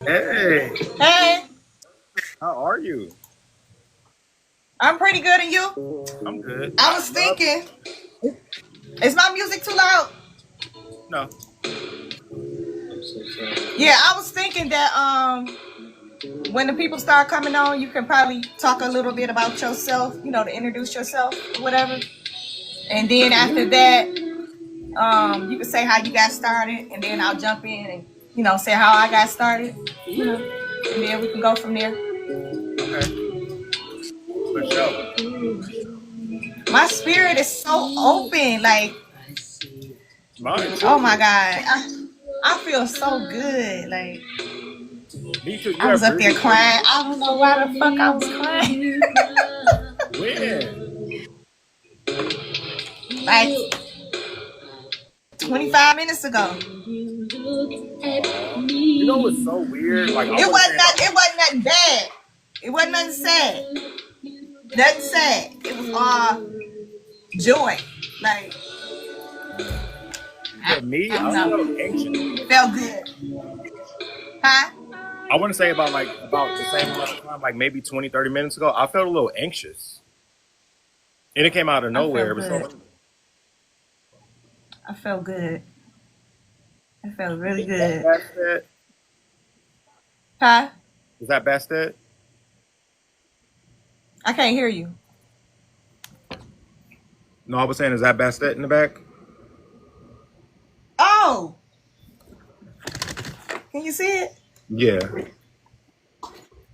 Hey, Hey, how are you? I'm pretty good, and you? I'm good. I I was love thinking, is my music too loud? no. Yeah, I was thinking that when the people start coming on, you can probably talk a little bit about yourself, to introduce yourself or whatever. And then after that, you can say how you got started, and then I'll jump in and say how I got started, and then we can go from there. Okay, for sure. My spirit is so open, like, Mine oh my too. God, I feel so good, like. Me too. You I was have up there dreams? crying. I don't know why the fuck I was crying. When? Like 25 minutes ago. Oh, you know what's so weird? Like I It want to wasn't say not, about. it wasn't nothing bad. It wasn't nothing sad. Nothing sad. It was all joy. Like For me, I don't I felt know. anxious. Felt good. Huh? I want to say about about the same amount of time, like maybe 20, 30 minutes ago. I felt a little anxious, and it came out of I nowhere. It felt was so. good. I felt good. I felt really Is that good. Bastet? Huh? Is that Bastet? I can't hear you. No, I was saying, is that Bastet in the back? Oh, can you see it? Yeah,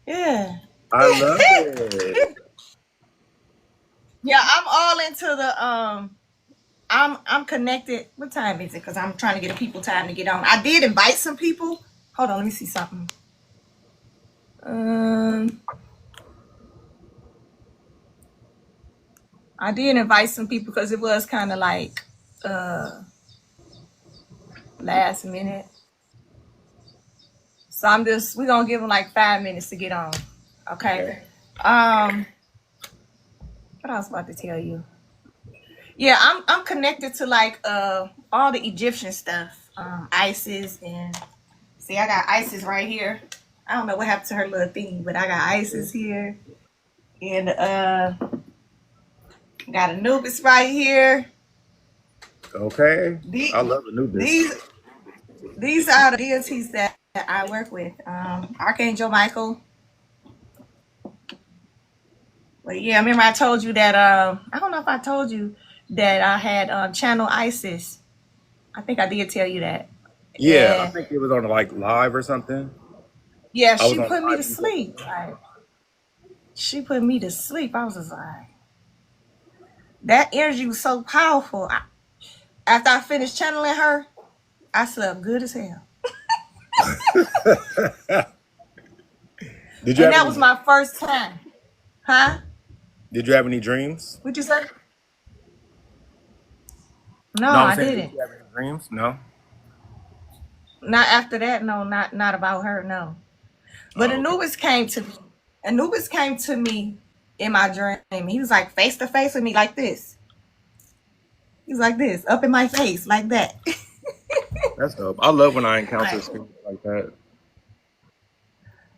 Yeah. I love it. Yeah, I'm all into the I'm connected. What time is it? Because I'm trying to get a people time to get on. I did invite some people. Hold on, let me see something. Um, I did invite some people because it was kind of like uh last minute. So we're gonna give them like 5 minutes to get on. Okay. Okay. Um, what I was about to tell you. Yeah, I'm connected to like all the Egyptian stuff. Isis, and see I got Isis right here. I don't know what happened to her little thing, but I got Isis here. And got Anubis right here. Okay. The, I love Anubis. these these are the deities that I work with. Archangel Michael. But yeah, remember I told you that I don't know if I told you that I had channel Isis. I think I did tell you that. Yeah, I And think it was on like live or something. yeah, I was she on put me live to and you told me sleep. Like she put me to sleep. I was just like, that energy was so powerful. After I finished channeling her, I slept good as hell. Did you And have that any was dreams? my first time. Huh? Did you have any dreams? What'd you say? No, No, I'm I saying, did didn't. you have any dreams? No. Not after that. No, not about her. No. But Oh, okay. Anubis came to me. Anubis came to me in my dream. He was like face to face with me like this. He was like this, up in my face, like that. That's dope. I love when I encounter Like, spirits like that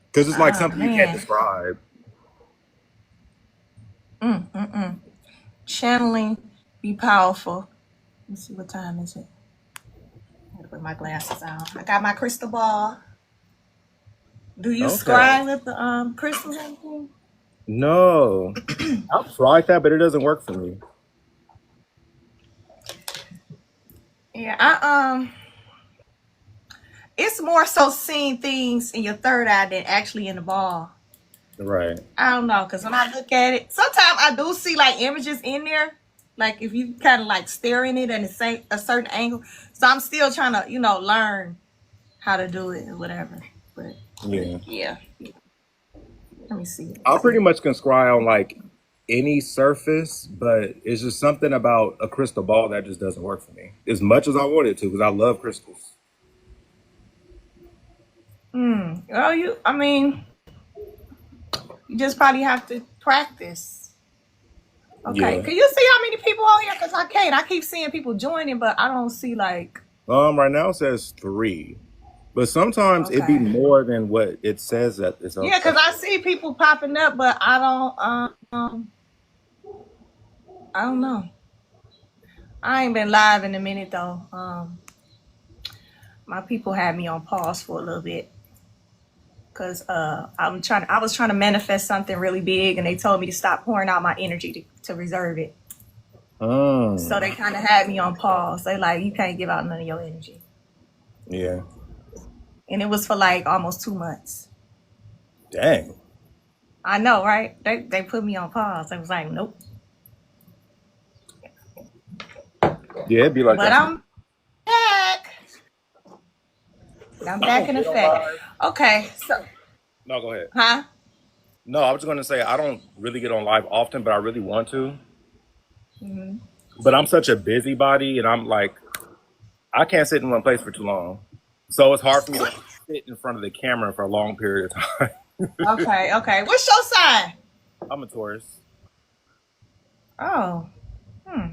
because it's like oh something you can't man. describe. Mm. Channeling, be powerful. Let's see what time is it. I gotta put my glasses on. I got my crystal ball. Do you Okay. scry with the crystals and everything? No, I've tried that, but it doesn't work for me. Yeah, I it's more so seeing things in your third eye than actually in the ball. Right. I don't know, because when I look at it, sometimes I do see like images in there. Like if you kind of like staring it at a certain angle. So I'm still trying to, learn how to do it or whatever. But Yeah. yeah, let me see. I pretty much can scry on like any surface, but it's just something about a crystal ball that just doesn't work for me as much as I wanted to because I love crystals. Well, I mean, you just probably have to practice. Okay. Yeah. Can you see how many people on here? Because I can't. I keep seeing people joining, but I don't see like. Right now it says 3, but sometimes it be Okay. more than what it says that it's Yeah, up. because I see people popping up, but I don't. I don't know. I ain't been live in a minute though. My people had me on pause for a little bit because I was trying to manifest something really big, and they told me to stop pouring out my energy to reserve it. So they kind of had me on pause. They like, you can't give out none of your energy, Yeah. and it was for like almost 2 months. Dang. I know, right? They put me on pause. I was like, nope. Yeah, it'd be like But that. I'm back. I'm I back don't in get on effect. live. Okay, so No, go ahead. huh? No, I was just gonna say I don't really get on live often, but I really want to. Hmm. But I'm such a busybody, and I'm like, I can't sit in one place for too long. So it's hard for me to sit in front of the camera for a long period of time. Okay, okay. What's your sign? I'm a Taurus. Oh, hmm.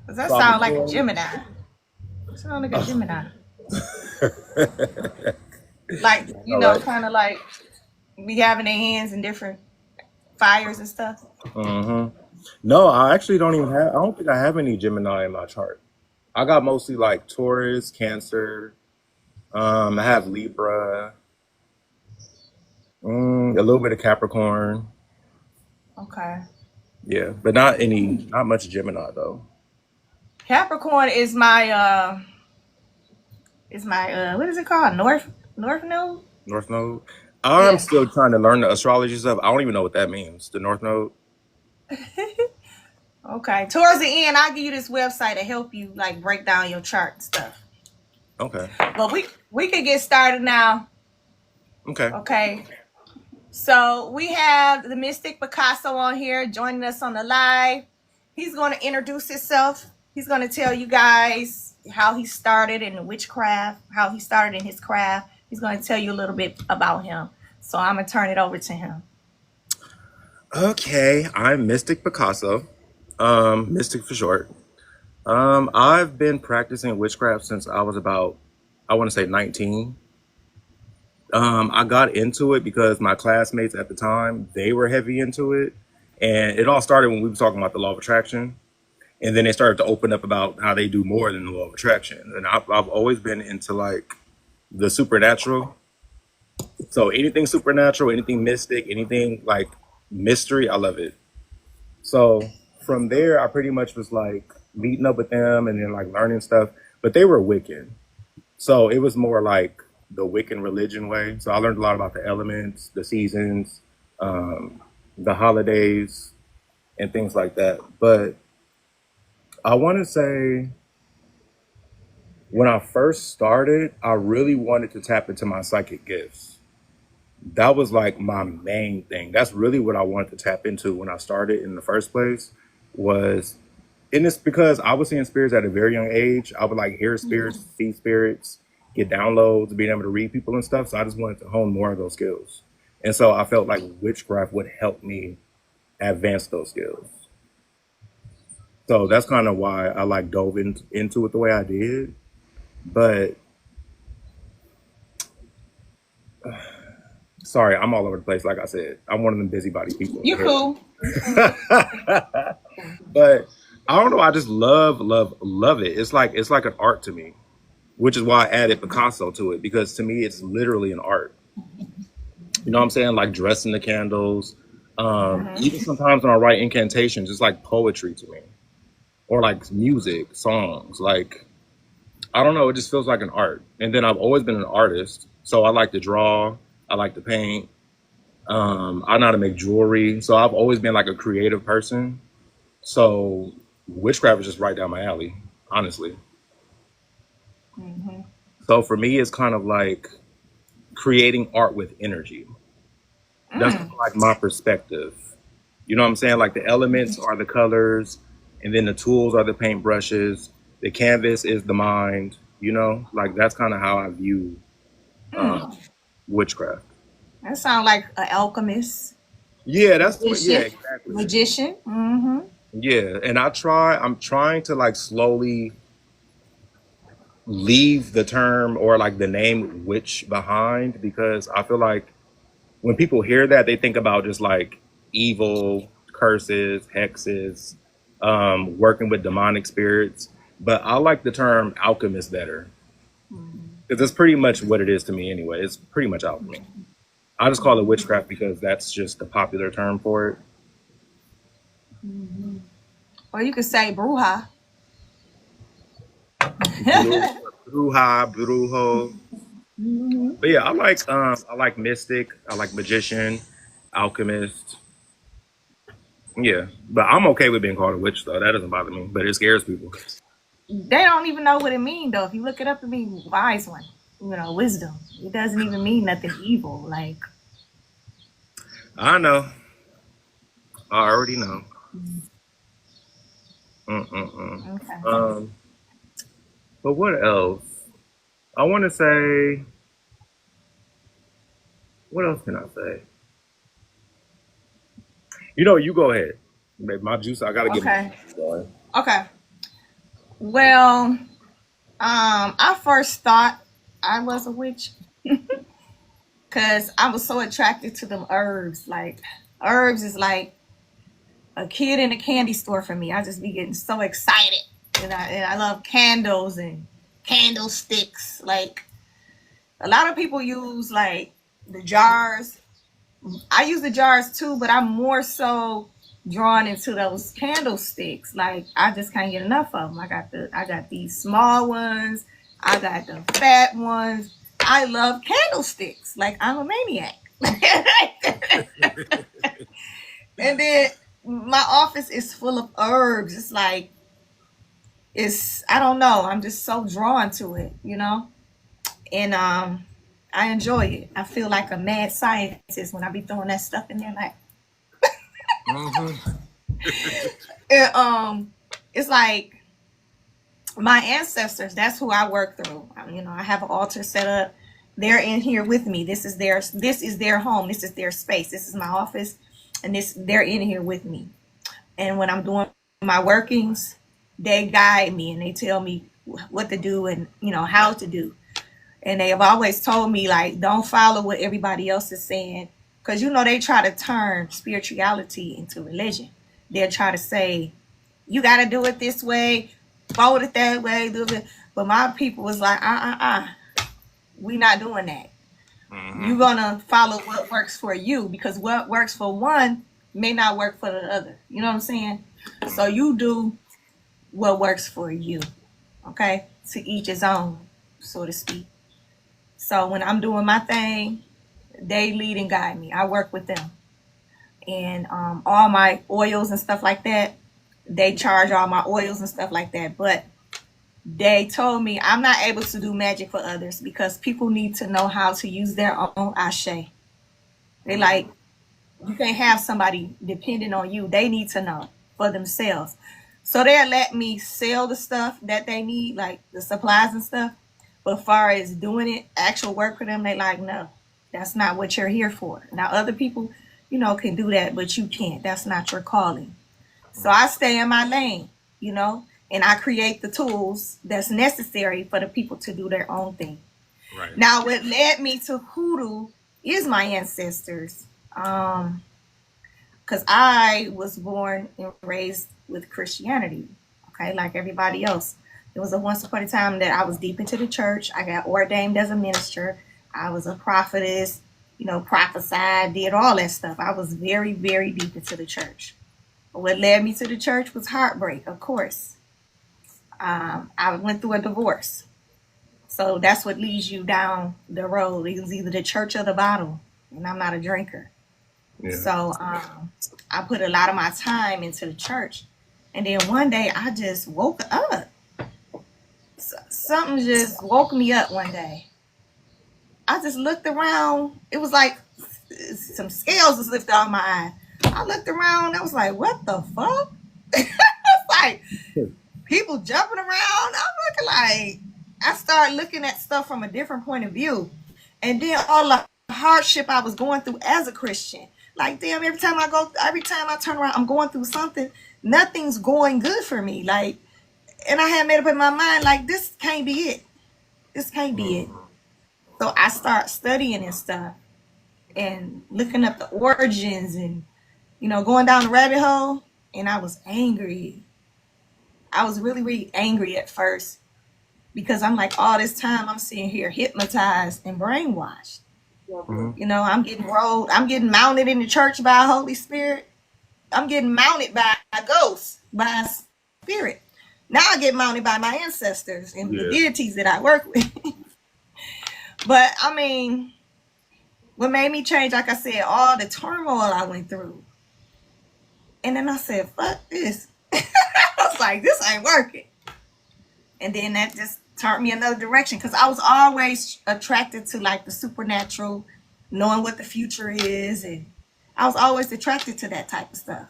Does that So I'm a sound like a Taurus. Gemini? Sound like a Gemini. Like, All right. kind of like be having their hands in different fires and stuff. Mm-hmm. No, I actually don't even have. I don't think I have any Gemini in my chart. I got mostly like Taurus, Cancer. I have Libra, a little bit of Capricorn. Okay. Yeah, but not much Gemini though. Capricorn is my what is it called? North node? North Node. I'm Yeah. still trying to learn the astrology stuff. I don't even know what that means. The North Node. Okay. Towards the end, I'll give you this website to help you like break down your chart and stuff. Okay. But we can get started now. Okay. Okay. So we have the Mystic Picasso on here joining us on the live. He's going to introduce himself. He's going to tell you guys how he started in witchcraft, how he started in his craft. He's going to tell you a little bit about him. So I'm going to turn it over to him. Okay. I'm Mystic Picasso. Mystic for short. I've been practicing witchcraft since I was about, I want to say 19. I got into it because my classmates at the time, they were heavy into it. And it all started when we were talking about the law of attraction. And then they started to open up about how they do more than the law of attraction. And I've always been into like the supernatural. So anything supernatural, anything mystic, anything like mystery, I love it. So from there, I pretty much was like meeting up with them and then like learning stuff. But they were Wiccan. So it was more like the Wiccan religion way. So I learned a lot about the elements, the seasons, um, the holidays, and things like that. But I want to say when I first started, I really wanted to tap into my psychic gifts. That was like my main thing. That's really what I wanted to tap into when I started in the first place was, and it's because I was seeing spirits at a very young age. I would like hear spirits, see spirits, get downloads, being able to read people and stuff. So I just wanted to hone more of those skills. And so I felt like witchcraft would help me advance those skills. So that's kind of why I like dove into it the way I did. But sorry, I'm all over the place. Like I said, I'm one of them busybody people. You cool. But I don't know. I just love it. It's like an art to me, which is why I added Picasso to it because to me it's literally an art. You know what I'm saying? Like dressing the candles. Even sometimes when I write incantations, it's like poetry to me, or like music, songs. Like I don't know. It just feels like an art. And then I've always been an artist, so I like to draw. I like to paint. I know how to make jewelry, so I've always been like a creative person. So witchcraft is just right down my alley, honestly. Mm-hmm. So for me, it's kind of like creating art with energy. That's kind Mm. of like my perspective. You know what I'm saying? Like the elements are the colors, and then the tools are the paintbrushes. The canvas is the mind. You know, like that's kind of how I view Mm. witchcraft. That sounds like an alchemist, Yeah, that's what. Yeah, magician, exactly. magician. Mm-hmm. Yeah, and I'm trying to like slowly leave the term or like the name witch behind, because I feel like when people hear that, they think about just like evil, curses, hexes, working with demonic spirits. But I like the term alchemist better, because it's pretty much what it is to me anyway. It's pretty much alchemy. I just call it witchcraft because that's just the popular term for it. Or you could say bruja. Bruja, brujo. But yeah, I like mystic, I like magician, alchemist. Yeah, but I'm okay with being called a witch though. That doesn't bother me, but it scares people. They don't even know what it means though. If you look it up, it means wise one. Wisdom. It doesn't even mean nothing evil. Like, I know. I already know. Mm-mm-mm. okay. But what else? I want to say. What else can I say? You go ahead. Babe, my juice. I gotta get my Okay. juice going. Okay. Well, I first thought I was a witch because I was so attracted to them herbs. Like, herbs is like a kid in a candy store for me. I just be getting so excited. And I love candles and candlesticks. Like, a lot of people use like the jars. I use the jars too, but I'm more so drawn into those candlesticks. Like, I just can't get enough of them. I got these small ones. I got the fat ones. I love candlesticks. Like, I'm a maniac. And then my office is full of herbs. It's like, I don't know. I'm just so drawn to it. And I enjoy it. I feel like a mad scientist when I be throwing that stuff in there. Like, Mm-hmm. it's like my ancestors. That's who I work through. I have an altar set up. They're in here with me. This is their home. This is their space. This is my office, and they're in here with me. And when I'm doing my workings, they guide me and they tell me what to do and how to do. And they have always told me, like, don't follow what everybody else is saying, because they try to turn spirituality into religion. They'll try to say you got to do it this way, fold it that way, do it. But my people was like, we not doing that. You're gonna follow what works for you, because what works for one may not work for the other. You know what I'm saying? So you do what works for you. Okay, to each his own, so to speak. So when I'm doing my thing, they lead and guide me. I work with them. And all my oils and stuff like that, they charge all my oils and stuff like that. But they told me I'm not able to do magic for others because people need to know how to use their own ashe. They like, you can't have somebody depending on you. They need to know for themselves. So they'll let me sell the stuff that they need, like the supplies and stuff. But as far as doing it, actual work for them, they like, no, that's not what you're here for. Now, other people, can do that, but you can't. That's not your calling. So I stay in my lane, and I create the tools that's necessary for the people to do their own thing. Right. Now, what led me to hoodoo is my ancestors. Because I was born and raised with Christianity, okay, like everybody else. It was a once upon a time that I was deep into the church. I got ordained as a minister. I was a prophetess, prophesied, did all that stuff. I was very, very deep into the church. But what led me to the church was heartbreak, of course. I went through a divorce. So that's what leads you down the road. It was either the church or the bottle. And I'm not a drinker. Yeah. So I put a lot of my time into the church. And then one day I just woke up. Something just woke me up one day. I just looked around. It was like some scales was lifted off my eye. I looked around. I was like, what the fuck? It's like people jumping around. I'm looking like, I started looking at stuff from a different point of view. And then all the hardship I was going through as a Christian. Like, damn, every time I turn around, I'm going through something. nothing's going good for me. Like, and I had made up in my mind, like, this can't be it. This can't be it. So I start studying and stuff and looking up the origins and, you know, going down the rabbit hole. And I was angry. I was really, really angry at first because I'm like, all this time I'm sitting here hypnotized and brainwashed. You know, I'm getting rolled. I'm getting mounted in the church by a Holy Spirit. I'm getting mounted by a ghost, by a spirit. Now I get mounted by my ancestors and the deities that I work with. But I mean, what made me change, like I said, all the turmoil I went through. And then I said, fuck this. I was like, this ain't working. And then that just turned me another direction because I was always attracted to like the supernatural, knowing what the future is. And I was always attracted to that type of stuff.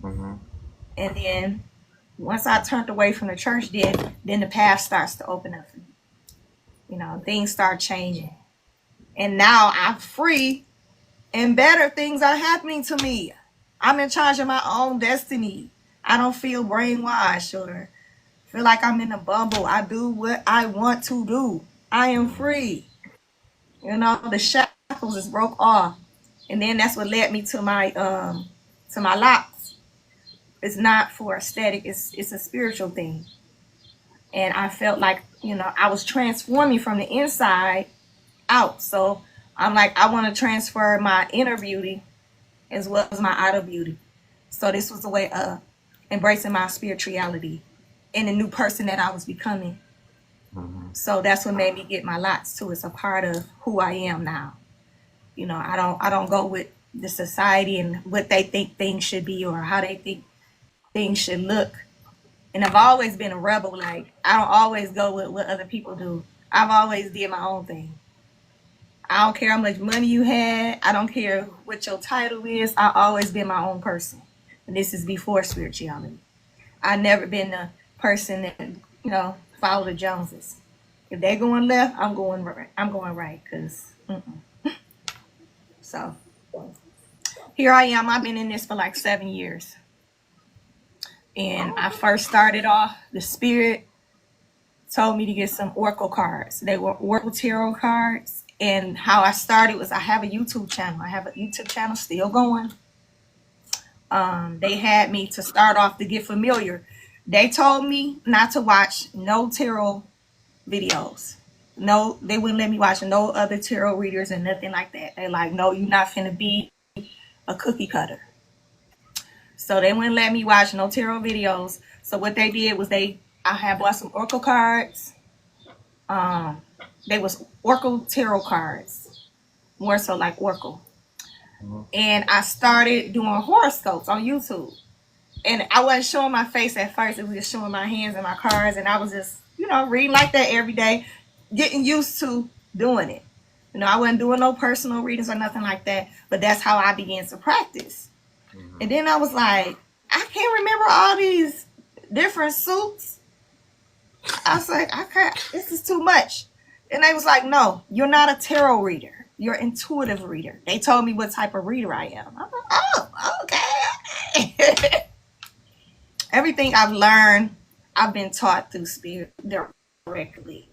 And then once I turned away from the church, then the path starts to open up for me. You know, things start changing. And now I'm free and better things are happening to me. I'm in charge of my own destiny. I don't feel brainwashed or feel like I'm in a bubble. I do what I want to do. I am free. You know, the shackles is broke off. And then that's what led me to my locks. It's not for aesthetic, it's a spiritual thing. And I felt like, you know, I was transforming from the inside out. So I'm like, I want to transfer my inner beauty as well as my outer beauty. So this was a way of embracing my spirituality and the new person that I was becoming. So that's what made me get my locks too. It's a part of who I am now. You know, I don't go with the society and what they think things should be or how they think things should look. And I've always been a rebel. Like, I don't always go with what other people do. I've always did my own thing. I don't care how much money you had. I don't care what your title is. I always been my own person. And this is before spirituality. I've never been the person that, you know, follow the Joneses. If they're going left, I'm going right. I'm going right. So here I am. I've been in this for like 7 years. And I first started off, the spirit told me to get some Oracle cards. They were Oracle Tarot cards. And how I started was I have a YouTube channel. I have a YouTube channel still going. They had me to start off to get familiar. They told me not to watch no tarot videos. No, they wouldn't let me watch no other tarot readers and nothing like that. They like, no, you're not finna be a cookie cutter. So they wouldn't let me watch no tarot videos. So what they did was I had bought some Oracle cards. They was Oracle tarot cards, more so like Oracle. And I started doing horoscopes on YouTube. And I wasn't showing my face at first. It was just showing my hands and my cards. And I was just, you know, reading like that every day, getting used to doing it. You know, I wasn't doing no personal readings or nothing like that. But that's how I began to practice. And then I was like, I can't remember all these different suits. I was like, I can't, this is too much. And they was like, no, you're not a tarot reader. You're an intuitive reader. They told me what type of reader I am. I'm like, oh, okay. Everything I've learned, I've been taught through spirit directly.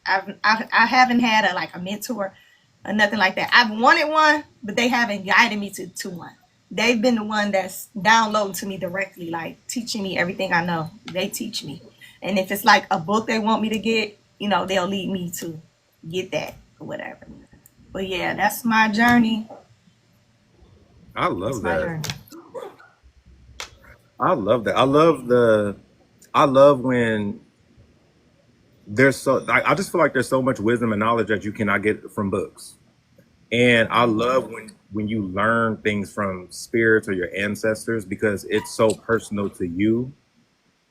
I haven't had a mentor or nothing like that. I've wanted one, but they haven't guided me to one. They've been the one that's downloading to me directly, like teaching me everything I know. They teach me. And if it's like a book they want me to get, you know, they'll lead me to get that or whatever. But yeah, that's my journey. I love that. I love that. I love when there's I just feel like there's so much wisdom and knowledge that you cannot get from books. And I love when you learn things from spirits or your ancestors because it's so personal to you.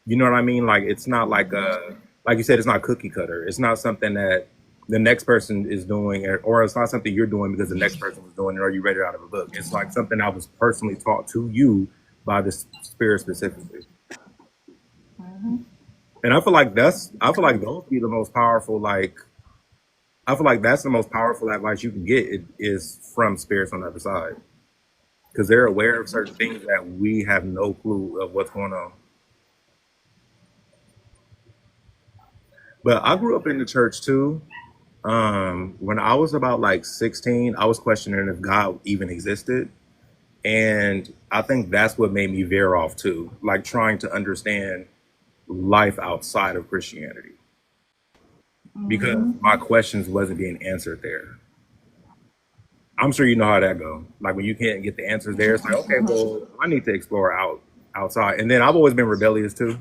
You know what I mean? Like, it's not like you said, it's not cookie cutter. It's not something that the next person is doing, or it's not something you're doing because the next person was doing it or you read it out of a book. It's like something that was personally taught to you by the spirit specifically. And I feel like those be the most powerful, like, I feel like that's the most powerful advice you can get is from spirits on the other side. because they're aware of certain things that we have no clue of what's going on. But I grew up in the church too. When I was about like 16, I was questioning if God even existed. And I think that's what made me veer off too, like trying to understand life outside of Christianity because Mm-hmm. my questions wasn't being answered there. I'm sure you know how that go. Like when you can't get the answers there, it's like, okay, well, I need to explore outside. And then I've always been rebellious too.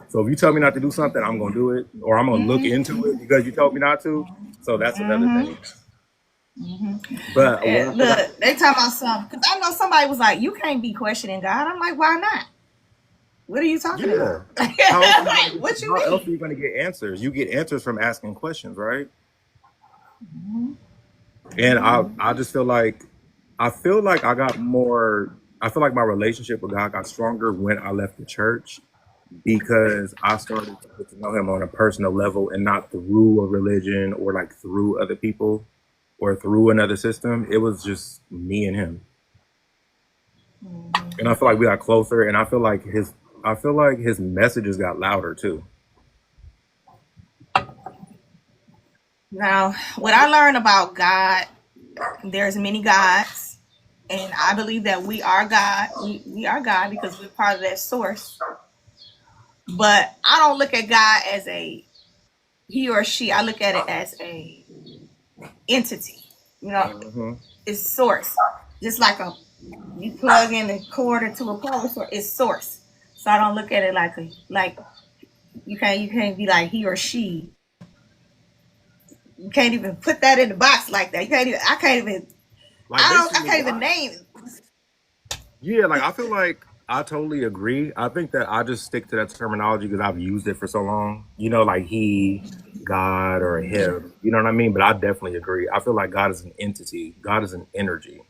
So if you tell me not to do something, I'm gonna do it, or I'm gonna look into it because you told me not to. So that's another Mm-hmm. thing. But what I forgot, Look, they talking about something because I know somebody was like, "You can't be questioning God." I'm like, "Why not? What are you talking yeah. about? How else are you Like, gonna what you how else are mean?" you gonna get answers? You get answers from asking questions, right? And I just feel like I got more. I feel like my relationship with God got stronger when I left the church because I started to get to know Him on a personal level and not through a religion or like through other people or through another system. It was just me and Him, and I feel like we got closer. And I feel like His messages got louder too. Now, what I learned about God, there's many gods, and I believe that we are God. We are God because we're part of that source. But I don't look at God as a he or she. I look at it as a entity. You know, Hmm. it's source. Just like a you plug in the cord into a power source, it's source. So I don't look at it like you can't be like he or she. You can't even put that in the box like that. You can't even I can't even Like I basically, can't even name it. yeah, like I feel like I totally agree. I think that I just stick to that terminology because I've used it for so long. You know, like He, God, or Him. You know what I mean? But I definitely agree. I feel like God is an entity. God is an energy.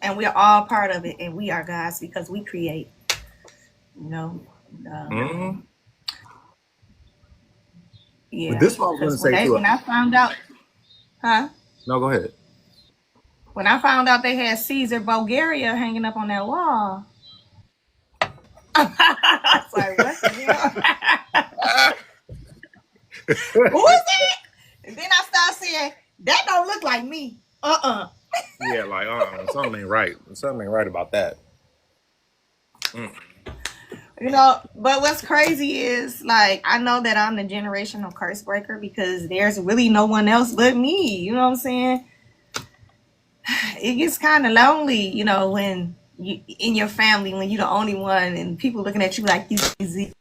And we're all part of it, and we are gods because we create. You know, um, Hmm. But yeah. this is what I was going Because to say too. when I found out, huh? No, go ahead. When I found out they had Caesar Bulgaria hanging up on that wall, I was like, what the hell? Who is that? And then I started saying, that don't look like me. Yeah, like something ain't right. Something ain't right about that. Mm. But what's crazy is like I know that I'm the generational curse breaker because there's really no one else but me. You know what I'm saying? It gets kind of lonely, when you in your family when you're the only one and people looking at you like you easy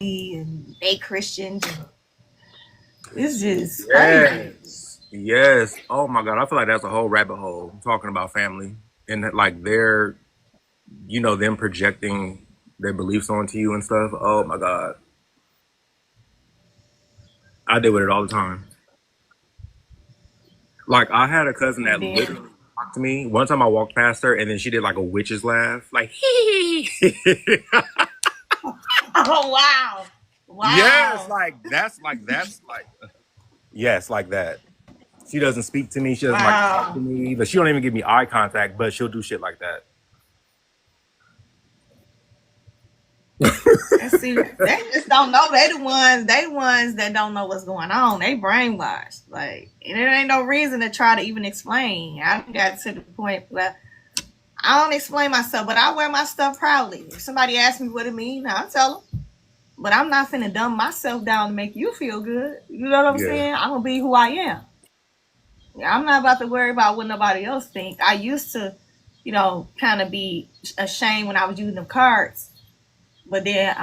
and they Christians. It's just crazy. Yes. Yes. Oh my God. I feel like that's a whole rabbit hole talking about family and that, like them projecting their beliefs onto you and stuff. Oh my God. I deal with it all the time. Like I had a cousin And that then, literally talked to me. One time I walked past her and then she did like a witch's laugh. Like oh wow, yes, wow, that's like yes, like that. She doesn't speak to me. She doesn't like talk to wow. me. But she don't even give me eye contact. But she'll do shit like that. And see, they just don't know. They the ones that don't know what's going on. They brainwashed. Like, and there ain't no reason to try to even explain. I got to the point where I don't explain myself, but I wear my stuff proudly. If somebody asks me what it means, I'll tell them. But I'm not finna dumb myself down to make you feel good. You know what I'm Yeah. saying? I'm gonna be who I am. Yeah, I'm not about to worry about what nobody else think. I used to, kind of be ashamed when I was using the cards, but then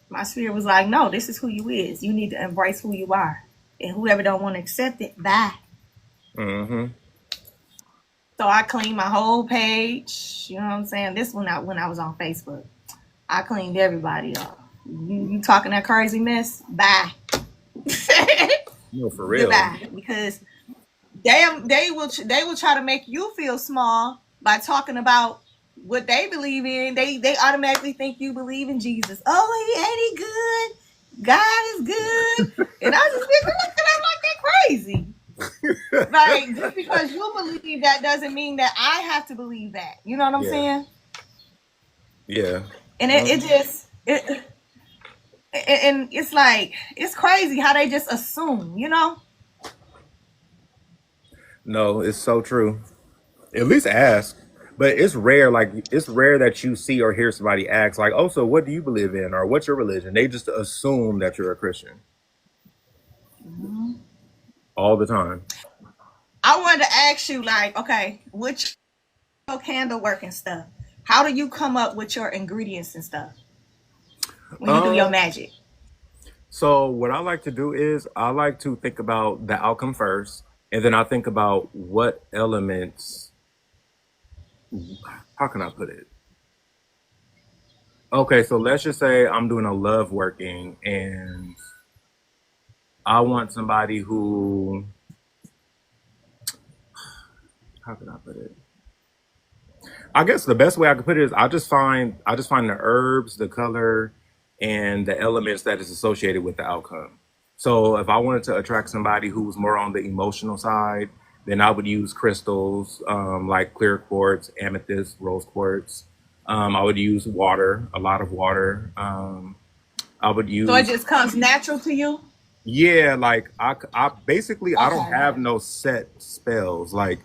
my spirit was like, no, this is who you is. You need to embrace who you are, and whoever don't want to accept it, bye. Mm-hmm. So I cleaned my whole page. You know what I'm saying? This one out when I was on Facebook. I cleaned everybody up. You talking that crazy mess? Bye. No, for real. Goodbye. Because they will try to make you feel small by talking about what they believe in. They automatically think you believe in Jesus. Oh, he ain't he good? God is good. And I just be looking at them like they're crazy. Like, just because you believe that doesn't mean that I have to believe that. You know what I'm Yeah, saying? yeah. And it just and it's like it's crazy how they just assume, you know? No, it's so true. At least ask. But it's rare, like it's rare that you see or hear somebody ask, like, "Oh, so what do you believe in, or what's your religion?" They just assume that you're a Christian Mhm. all the time. I wanted to ask you, like, okay, which candle work and stuff. How do you come up with your ingredients and stuff when you do your Um, magic? so what I like to do is I like to think about the outcome first, and then I think about what elements. How can I put it? Okay, so let's just say I'm doing a love working, and I want somebody who. How can I put it? I guess the best way I could put it is I just find the herbs, the color, and the elements that is associated with the outcome. So if I wanted to attract somebody who's more on the emotional side, then I would use crystals like clear quartz, amethyst, rose quartz. I would use water, a lot of water. I would So it use just comes natural to you? yeah, like I basically I don't Okay, have no set spells. Like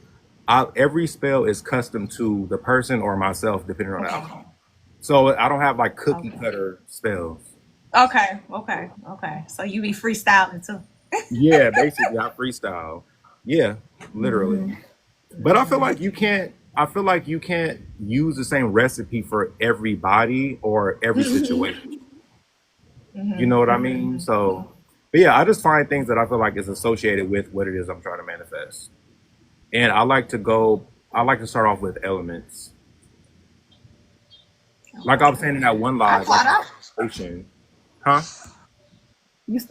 every spell is custom to the person or myself, depending on the okay, outcome. So I don't have like cookie okay, cutter spells. okay. So you be freestyling too. Yeah, basically I freestyle. Yeah, literally. Mm-hmm. But I feel like you can't. I feel like you can't use the same recipe for everybody or every situation. You know what I mean? So, but yeah, I just find things that I feel like is associated with what it is I'm trying to manifest. And I like to go. I like to start off with elements. Like I was saying in that one I live, like caught my up. foundation, huh?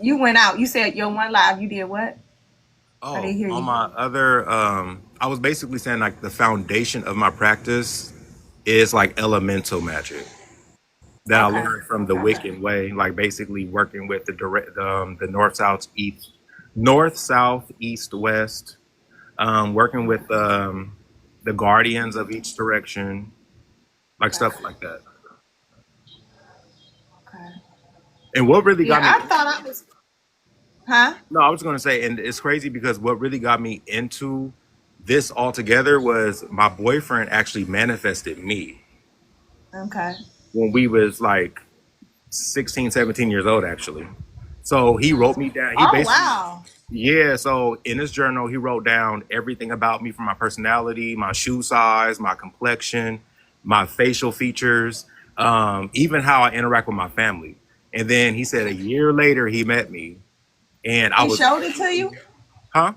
You went out. You said your one live. You did what? I Oh, didn't hear on you. my other, I was basically saying like the foundation of my practice is like elemental magic that I Okay, learned from the okay, Wiccan way, like basically working with the north, south, east, north, south, east, west, working with the guardians of each direction, like okay, stuff like that. okay. And what really Yeah, got me I thought I was. Huh? No, I was going to say, and it's crazy because what really got me into this altogether was my boyfriend actually manifested me Okay. when we was like 16, 17 years old, actually. So he wrote me down. He Oh basically, wow. yeah. So in his journal, he wrote down everything about me from my personality, my shoe size, my complexion, my facial features, even how I interact with my family. And then he said a year later, he met me and I He was, showed it to you. huh?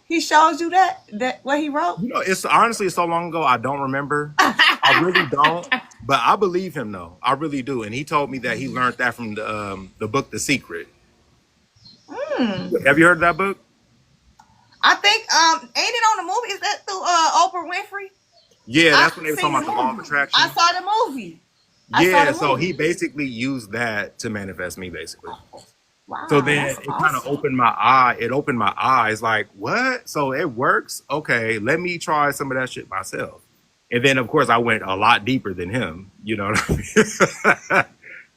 He showed you that what he wrote. It's honestly so long ago I don't remember. I really don't. But I believe him though. I really do. And he told me that he learned that from the book The Secret. Hmm. Have you heard of that book? I think ain't it on the movie? Is that through Oprah Winfrey? Yeah, I that's when they was seen talking the about the law of movie. I attraction. saw the movie. I saw Yeah, the so he movie. basically used that to manifest me basically. So Wow, then that's it kind of awesome. opened my eye. It opened my eyes like, what? So it works? Okay, let me try some of that shit myself. And then of course I went a lot deeper than him. You know what I mean?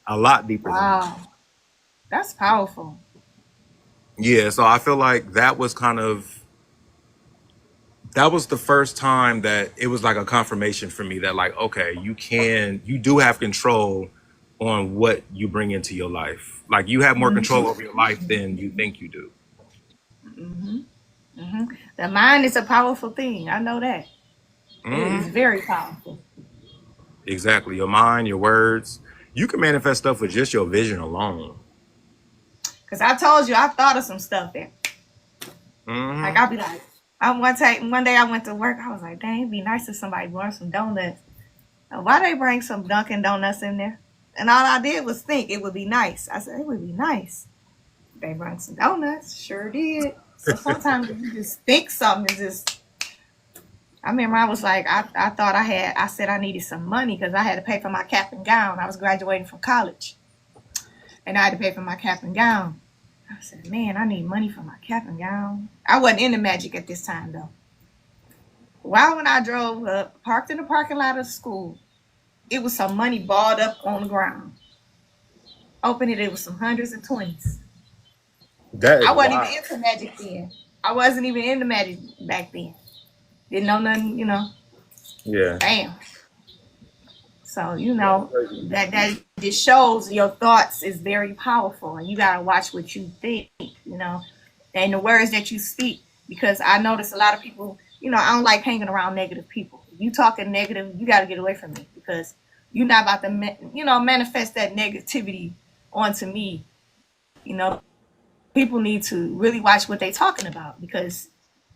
A lot deeper than him. Wow, that's powerful. Yeah, so I feel like that was the first time that it was like a confirmation for me that like okay, you do have control on what you bring into your life. Like you have more control over your life than you think you do. Hmm. Hmm. The mind is a powerful thing. I know that. It is Hmm. very powerful. Exactly. Your mind, your words. You can manifest stuff with just your vision alone. Cause I told you I thought of some stuff there. Like Hmm. I'll be like, one day I went to work. I was like, dang, it'd be nice if somebody brought some donuts. Why they bring some Dunkin' Donuts in there? And all I did was think it would be nice. I said it would be nice. They brought some donuts, sure did. So sometimes you just think something is just. I remember I was like, I thought I said I needed some money because I had to pay for my cap and gown. I was graduating from college and I had to pay for my cap and gown. I said, man, I need money for my cap and gown. I wasn't into magic at this time though. While when I drove up, parked in the parking lot of the school, it was some money balled up on the ground. Opened it, it was some hundreds and twenties. That is I wasn't even wild. into magic then. I wasn't even into magic back then. Didn't know nothing, Yeah. Bam. So That's crazy. that just shows your thoughts is very powerful, and you gotta watch what you think, and the words that you speak. Because I notice a lot of people, I don't like hanging around negative people. If you talking negative, you gotta get away from me because you're not about to, manifest that negativity onto me. You know, people need to really watch what they're talking about because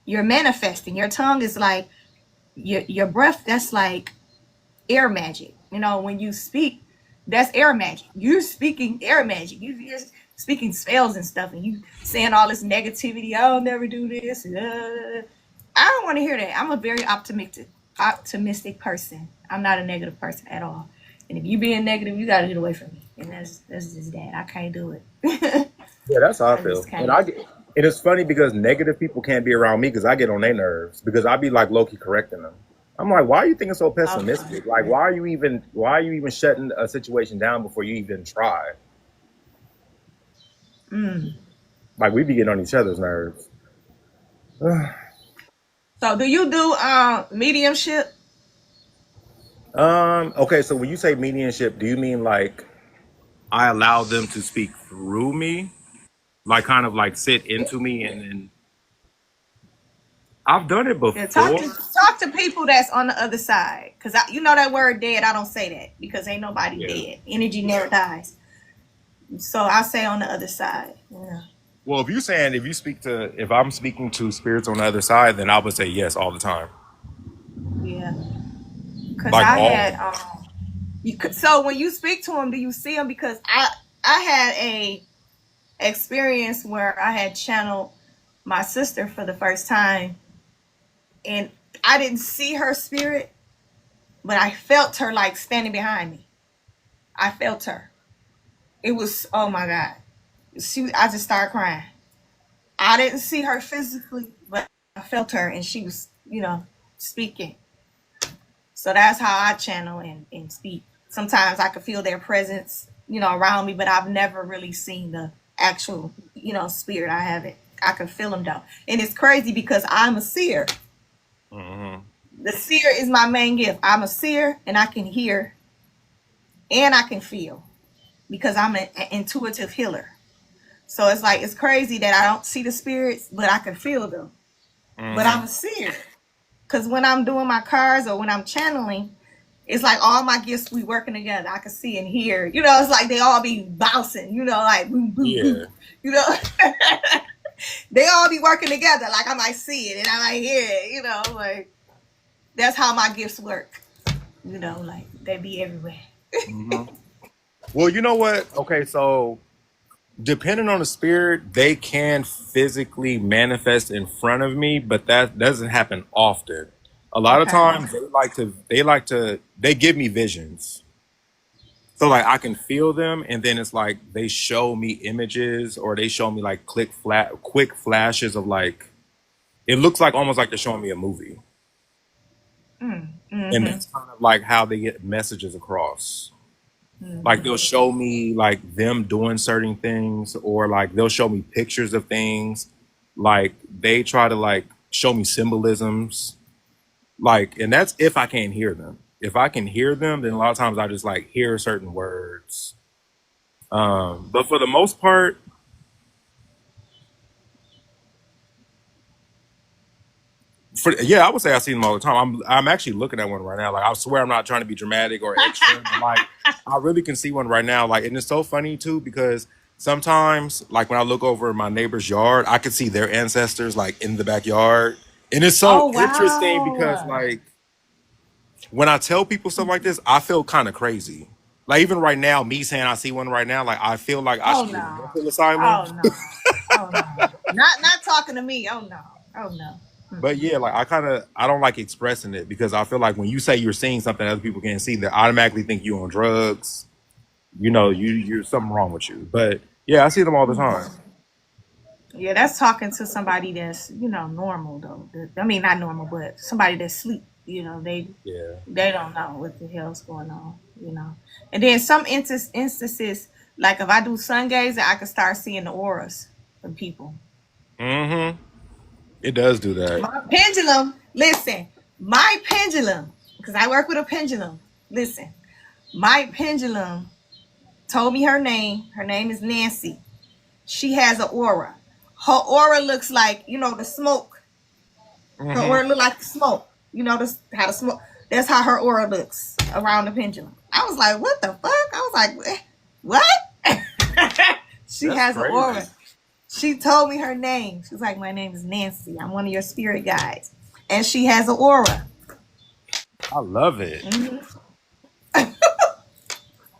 you're manifesting. Your tongue is like your breath. That's like air magic. When you speak, that's air magic. You're speaking air magic. You're speaking spells and stuff, and you saying all this negativity. I'll never do this. I don't want to hear that. I'm a very optimistic person. I'm not a negative person at all. And if you being negative, you gotta get away from me. And that's just that. I can't do it. Yeah, that's how I I feel. just And can't. I get, and it's funny because negative people can't be around me because I get on their nerves because I be like low key correcting them. I'm like, why are you thinking so Okay. pessimistic? Like, why are you even shutting a situation down before you even try? Mm. Like, we be getting on each other's nerves. So do you do mediumship? Okay, so when you say mediumship, do you mean like I allow them to speak through me? Like kind of like sit into me and then I've done it Yeah, talk before. to talk to people that's on the other side, cause that word dead. I don't say that because ain't nobody Yeah. dead. Energy never dies. So I say on the other side. Yeah, Well, if I'm speaking to spirits on the other side, then I would say yes all the time. yeah. Cause Like I all had so when you speak to them, do you see them? Because I had a experience where I had channeled my sister for the first time, and I didn't see her spirit, but I felt her like standing behind me. I felt her. It was, oh my god. I just started crying. I didn't see her physically, but I felt her, and she was, speaking. So that's how I channel and speak. Sometimes I could feel their presence, around me, but I've never really seen the actual, spirit. I haven't. I can feel them though, and it's crazy because I'm a seer. hmm The seer is my main gift. I'm a seer, and I can hear and I can feel because I'm an intuitive healer. So it's like it's crazy that I don't see the spirits, but I can feel them. But I'm a hmm seer because when I'm doing my cards or when I'm channeling, it's like all my gifts we working together. I can see and hear. It's like they all be bouncing. Like boom, boom, boom. Yeah. You know, they all be working together. Like I might see it and I might hear it. Like that's how my gifts work. Like they be everywhere. hmm Well, you know what? Okay, so depending on the spirit, they can physically manifest in front of me, but that doesn't happen often. A lot of Okay. times they give me visions. So like I can feel them and then it's like they show me images or they show me like quick flashes of like it looks like almost like they're showing me a movie. And Mm-hmm. that's kind of like how they get messages across. Like Mm-hmm. they'll show me like them doing certain things or like they'll show me pictures of things. Like they try to like show me symbolisms. Like and that's if I can't hear them. If I can hear them, then a lot of times I just like hear certain words. But for the most part, yeah, I would say I see them all the time. I'm actually looking at one right now. Like I swear I'm not trying to be dramatic or extra, but like I really can see one right now. Like and it's so funny too because sometimes like when I look over my neighbor's yard, I can see their ancestors like in the backyard. And it's so Oh interesting because wow. like when I tell people stuff like this, I feel kind of crazy. Like even right now, me saying I see one right now, like I feel like I Oh should be in a no. mental asylum. Oh no. Oh no. Not talking to me. Oh no. Oh no. But yeah, like I don't like expressing it because I feel like when you say you're seeing something other people can't see, they automatically think you on drugs. You're something wrong with you. But yeah, I see them all the time. Yeah, that's talking to somebody that's, normal though. I mean, not normal, but somebody that's sleep. Yeah. They don't know what the hell's going on. And then some instances, like if I do sun gazing, I can start seeing the auras of people. Mm-hmm. It does do that. My pendulum, listen, my pendulum, because I work with a pendulum. Listen, my pendulum told me her name. Her name is Nancy. She has an aura. Her aura looks like, the smoke. Her Mm-hmm. aura look like the smoke. How the smoke. That's how her aura looks around the pendulum. I was like, what the fuck? I was like, what? She That's has an crazy. aura. She told me her name. She's like, my name is Nancy. I'm one of your spirit guides. And she has an aura. I love it. Mm-hmm.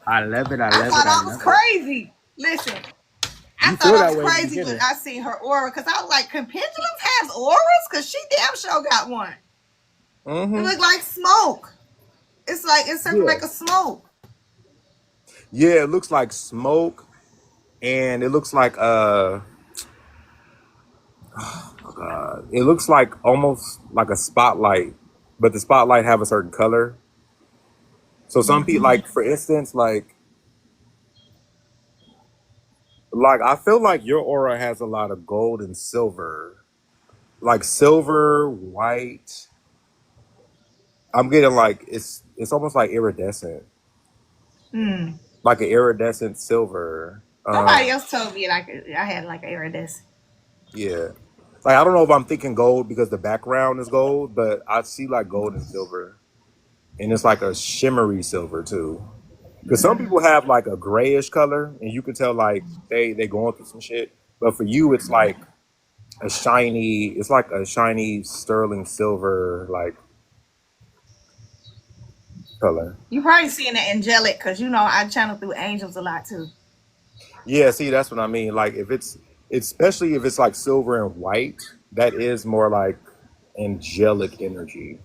I love it. I I love it. thought I I was love it. crazy. Listen, I You thought feel I that was way in the crazy when beginning. I seen her aura because I was like, can pendulums have auras? Because she damn sure got one. It Mm-hmm. looked like smoke. It's something Yeah. like a smoke. Yeah, it looks like smoke, and it looks like it looks like almost like a spotlight, but the spotlight have a certain color. So some people, Mm-hmm. like for instance, like I feel like your aura has a lot of gold and silver, like silver, white. I'm getting like it's almost like iridescent, Mm. like an iridescent silver. Somebody else told me like I had like iridescent. Yeah. Like I don't know if I'm thinking gold because the background is gold, but I see like gold and silver, and it's like a shimmery silver too. Because some people have like a grayish color, and you can tell like they going through some shit. But for you, it's like a shiny. It's like a shiny sterling silver like color. You probably seeing the angelic because I channel through angels a lot too. Yeah, see, that's what I mean. Like if it's especially if it's like silver and white, that is more like angelic energy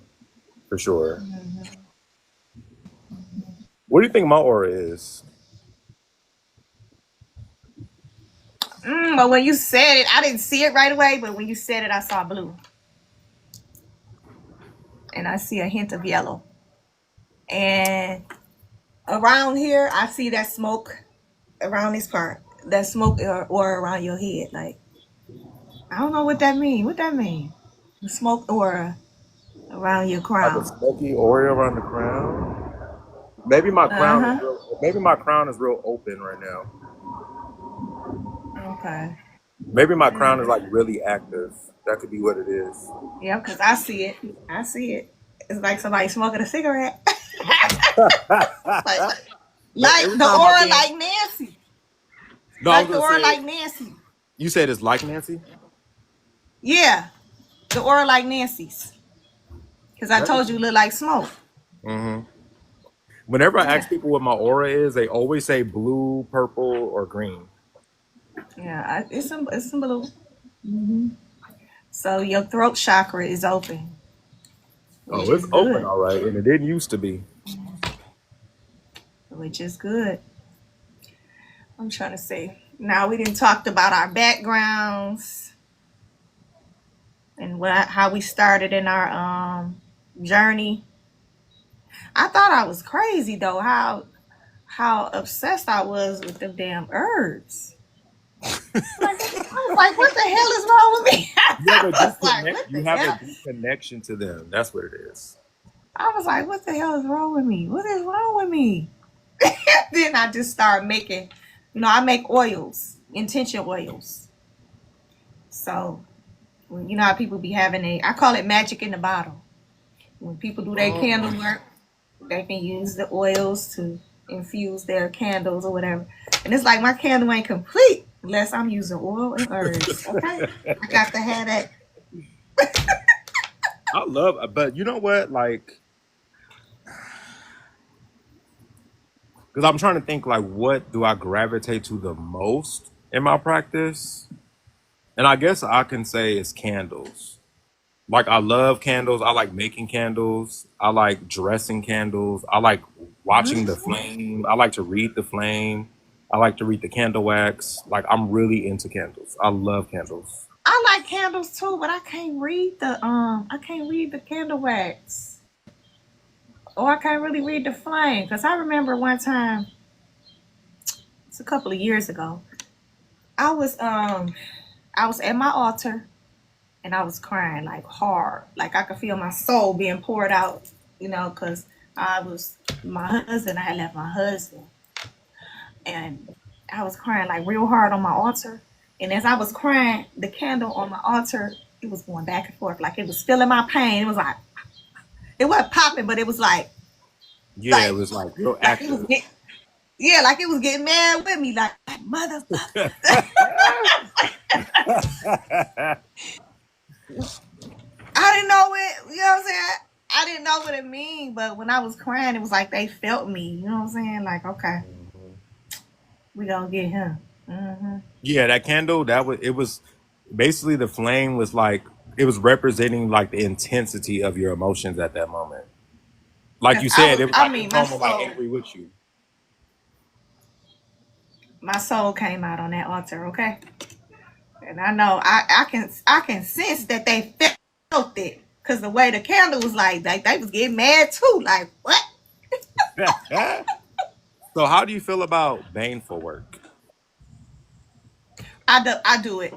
for sure. Mm-hmm. What do you think my aura is? But when you said it, I didn't see it right away. But when you said it, I saw blue, and I see a hint of yellow. And around here, I see that smoke around this part. That smoke or around your head. Like I don't know what that mean. What that mean? The smoke aura around your Like a crown. smoky aura around the crown? Maybe my Uh crown is huh. real. Maybe my crown is real open right now. Okay. Maybe my crown is Mm. like really active. That could be what it is. Yeah, because I see it. I see it. It's like somebody smoking a cigarette. like, But like every the time I aura, be in, like Nancy. no, I was Like the gonna aura, say like Nancy. you said it's like Nancy. Yeah, the aura, like Nancy's. Because I That is. told you, it look like smoke. Hmm. Whenever I Yeah, ask people what my aura is, they always say blue, purple, or green. yeah. It's some blue. Hmm. So your throat chakra is open, which Oh, it's is open good. all right, and it didn't used to be. Which is good. I'm trying to say. Now we didn't talked about our backgrounds and how we started in our journey. I thought I was crazy though. How obsessed I was with them damn herbs. Like I was like, what the hell is wrong with me? You have I a was deep like, connect. what You the have a hell? deep connection to them. That's what it is. I was like, what the hell is wrong with me? What is wrong with me? Then I just started making, I make oils, intention oils. So when you know how people be having I call it magic in the bottle. When people do their candle Mm. work, they can use the oils to infuse their candles or whatever. And it's like my candle ain't complete unless I'm using oil and herbs. Okay, I got to have that. I love, but you know what? Like, because I'm trying to think, like, what do I gravitate to the most in my practice? And I guess I can say it's candles. Like, I love candles. I like making candles. I like dressing candles. I like watching the Mhm. flame. I like to read the flame. I like to read the candle wax. Like I'm really into candles. I love candles. I like candles too, but I can't read the candle wax. Or I can't really read the flame. Because I remember one time, it's a couple of years ago, I was I was at my altar and I was crying like hard. Like I could feel my soul being poured out, because I was my husband, I had left my husband. And I was crying like real hard on my altar. And as I was crying, the candle on my altar, it was going back and forth. Like it was feeling my pain. It was like it wasn't popping, but it was Yeah, it like was like real like it was active. yeah, like it was getting mad with me, like motherfucker. I didn't know it, you know what I'm saying? I didn't know what it mean, but when I was crying, it was like they felt me, you know what I'm saying? Like, okay, we gonna get him. Hmm. Yeah, that candle, it was basically the flame was like it was representing like the intensity of your emotions at that moment. Like Cause you said, it was I like it mean, was almost like angry with you. my soul came out on that altar, okay? And I know I can sense that they felt it. Cause the way the candle was like they was getting mad too. Like, what? So how do you feel about baneful work? I do it.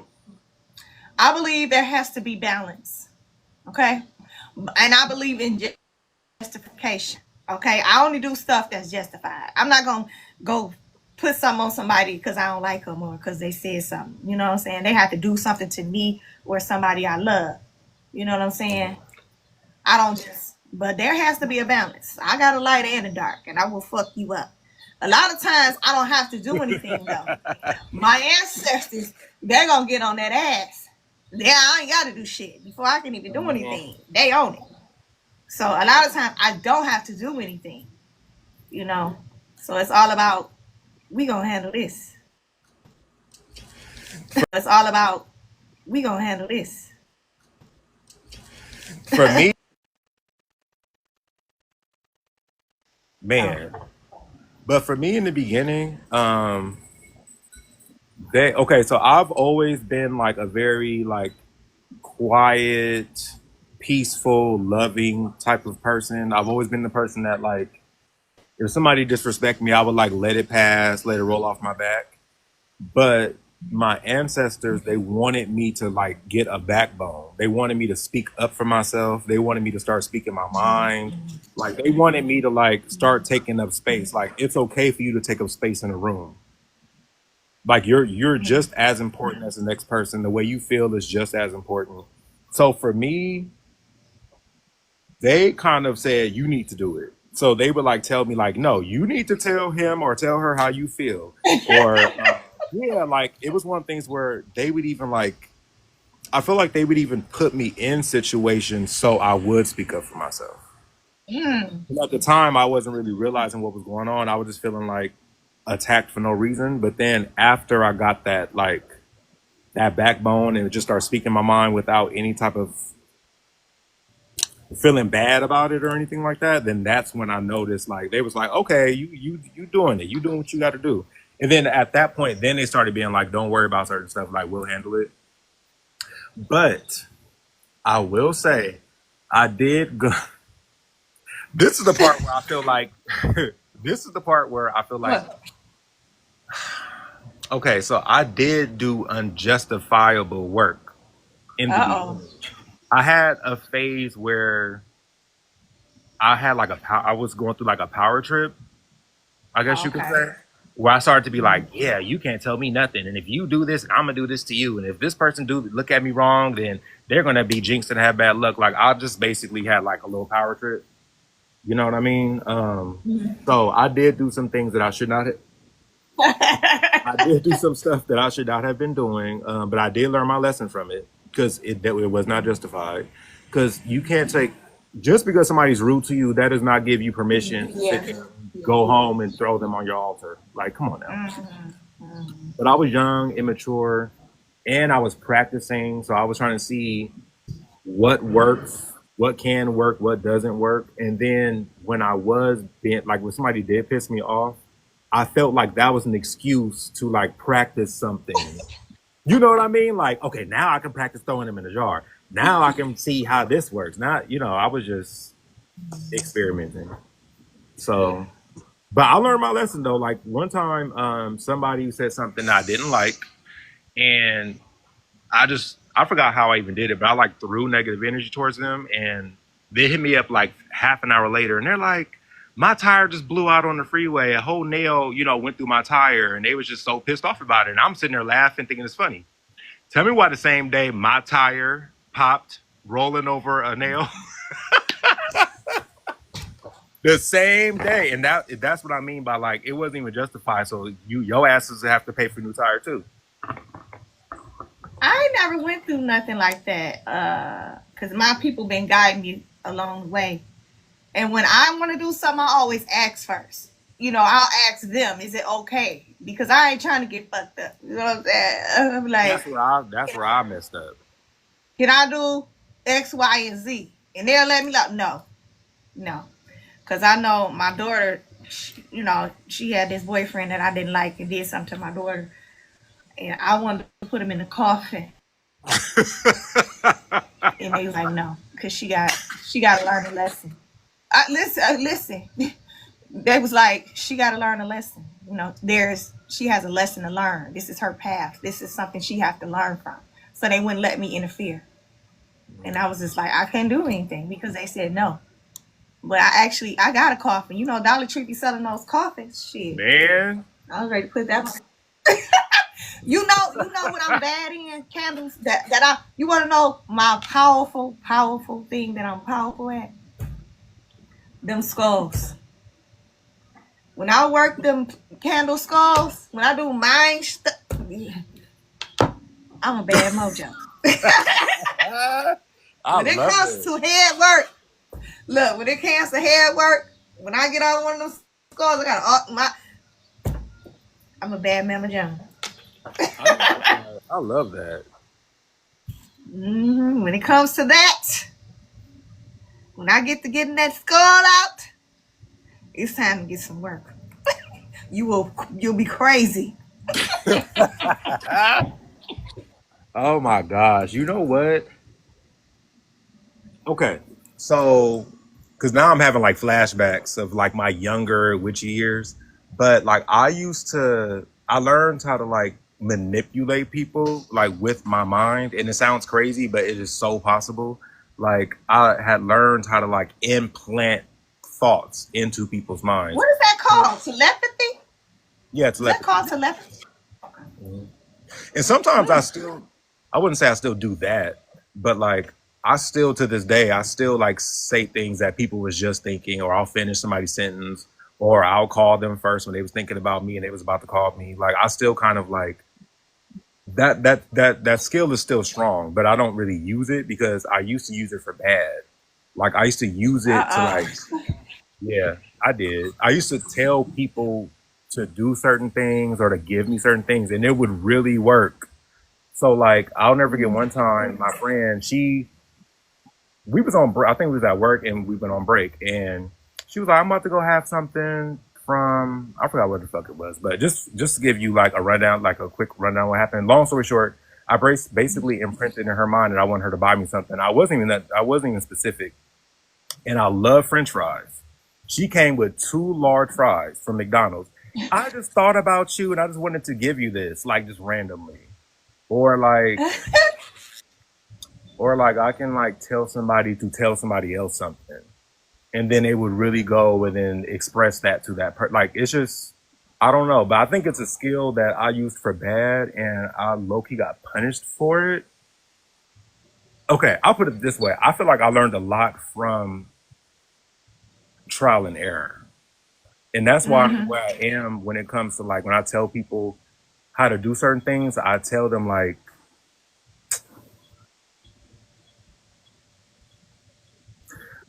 I believe there has to be balance. Okay? And I believe in justification. Okay? I only do stuff that's justified. I'm not gonna go put something on somebody because I don't like them or because they said something. You know what I'm saying? They have to do something to me or somebody I love. You know what I'm saying? I don't just, but there has to be a balance. I got a light and a dark, and I will fuck you up. A lot of times, I don't have to do anything though. My ancestors, they're gonna get on that ass. Yeah, I ain't gotta do shit before I can even do Mhm. anything. They own it. So a lot of times, I don't have to do anything. You know. So it's all about we gonna handle this. It's all about we gonna handle this. For me, Oh, man. But for me in the beginning, they okay, so I've always been like a very like quiet, peaceful, loving type of person. I've always been the person that like if somebody disrespect me, I would like let it pass, let it roll off my back. But my ancestors, they wanted me to like get a backbone. They wanted me to speak up for myself. They wanted me to start speaking my mind. Like they wanted me to like start taking up space. Like it's okay for you to take up space in a room. Like you're just as important as the next person. The way you feel is just as important. So for me, they kind of said you need to do it. So they would like tell me like, no, you need to tell him or tell her how you feel, or yeah, like it was one of the things where they would even like, I feel like they would even put me in situations so I would speak up for myself. mm. And at the time, I wasn't really realizing what was going on. I was just feeling like attacked for no reason. But then after I got that like that backbone and just start speaking my mind without any type of feeling bad about it or anything like that, then that's when I noticed like they was like, okay, you doing it, you doing what you got to do. And then at that point, then they started being like, don't worry about certain stuff, like we'll handle it. But I will say, I did go. This is the part where I feel like, this is the part where I feel like, What? okay, so I did do unjustifiable work in the Uh beginning. oh. I had a phase where I had like I was going through like a power trip, I guess you could Okay. say, where I started to be like, yeah, you can't tell me nothing. And if you do this, I'm gonna do this to you. And if this person do look at me wrong, then they're gonna be jinxed and have bad luck. Like I just basically had like a little power trip. You know what I mean? So I did do some things that I should not. I did do some stuff that I should not have been doing, but I did learn my lesson from it because it was not justified. Because you can't take just because somebody's rude to you, that does not give you permission to sit Yeah. there, go home, and throw them on your altar. Like, come on now. Mhm. Mhm. But I was young, immature, and I was practicing, so I was trying to see what works, what can work, what doesn't work. And then when I was being like when somebody did piss me off, I felt like that was an excuse to like practice something. You know what I mean? Like, okay, now I can practice throwing them in a jar. Now I can see how this works. Now, I was just experimenting. So, but I learned my lesson though. Like one time, somebody said something I didn't like, and I forgot how I even did it, but I like threw negative energy towards them, and they hit me up like half an hour later, and they're like, "My tire just blew out on the freeway. A whole nail, went through my tire," and they was just so pissed off about it. And I'm sitting there laughing, thinking it's funny. Tell me why the same day my tire popped, rolling over a nail. The same day, and that's what I mean by like it wasn't even justified. So your asses have to pay for a new tire too. I never went through nothing like that. Cause my people been guiding me along the way. And when I want to do something, I always ask first. I'll ask them, is it okay? Because I ain't trying to get fucked up. You know what I'm saying? I'm like, That's where I messed up. can I do X, Y, and Z? And they'll let me know. No. Because I know my daughter, she had this boyfriend that I didn't like and did something to my daughter. And I wanted to put him in the coffin. And they was like, no. Because she got to learn a lesson. Listen. They was like, she got to learn a lesson. She has a lesson to learn. This is her path. This is something she has to learn from. So they wouldn't let me interfere. And I was just like, I can't do anything because they said no. But I got a coffin. Dollar Tree be selling those coffins. Shit. Man. I was ready to put that one. You know what I'm bad in? Candles. You want to know my powerful thing that I'm powerful at? Them skulls. When I work them candle skulls, when I do mind stuff, I'm a bad mojo. When it comes to head work, look, when it comes to head work, when I get on one of those skulls, I'm a bad Mama John. I love that. When it comes to that, when I get to getting that skull out, it's time to get some work. You'll be crazy. Oh my gosh. You know what? Okay. So, because now I'm having like flashbacks of like my younger witchy years. But like I learned how to like manipulate people like with my mind. And it sounds crazy, but it is so possible. Like I had learned how to like implant thoughts into people's minds. What is that called? Telepathy? Yeah, Is that called telepathy? And sometimes I wouldn't say I still do that, but like I still to this day, I still like say things that people was just thinking, or I'll finish somebody's sentence, or I'll call them first when they was thinking about me and they was about to call me. Like I still kind of like that skill is still strong, but I don't really use it because I used to use it for bad. Like I used to use it to like, yeah, I did. I used to tell people to do certain things or to give me certain things, and it would really work. So like, I'll never forget one time, my friend, we was on break. I think we was at work and we went on break, and she was like, "I'm about to go have something from," I forgot what the fuck it was, but just to give you like a rundown, like a quick rundown what happened. Long story short, I basically imprinted in her mind that I want her to buy me something. I wasn't even specific, and I love French fries. She came with 2 large fries from McDonald's. I just thought about you and I just wanted to give you this, like just randomly. Or like I can like tell somebody to tell somebody else something. And then it would really go and then express that to that person. Like it's just I don't know, but I think it's a skill that I used for bad and I low-key got punished for it. Okay, I'll put it this way. I feel like I learned a lot from trial and error. And that's why where I am when it comes to like when I tell people how to do certain things, I tell them like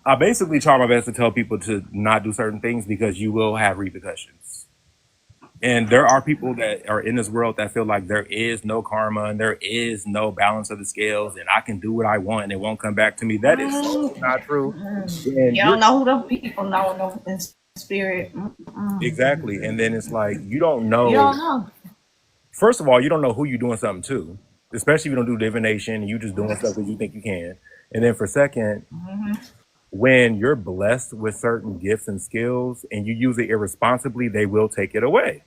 I basically try my best to tell people to not do certain things because you will have repercussions. And there are people that are in this world that feel like there is no karma and there is no balance of the scales and I can do what I want and it won't come back to me. That is so not true. And You don't know who those people know. spirit. Exactly. And then it's like you don't You know. don't know. First of all, you don't know who you're doing something to, especially if you don't do divination. You just doing stuff because you think you can. And then for second, when you're blessed with certain gifts and skills and you use it irresponsibly, they will take it away.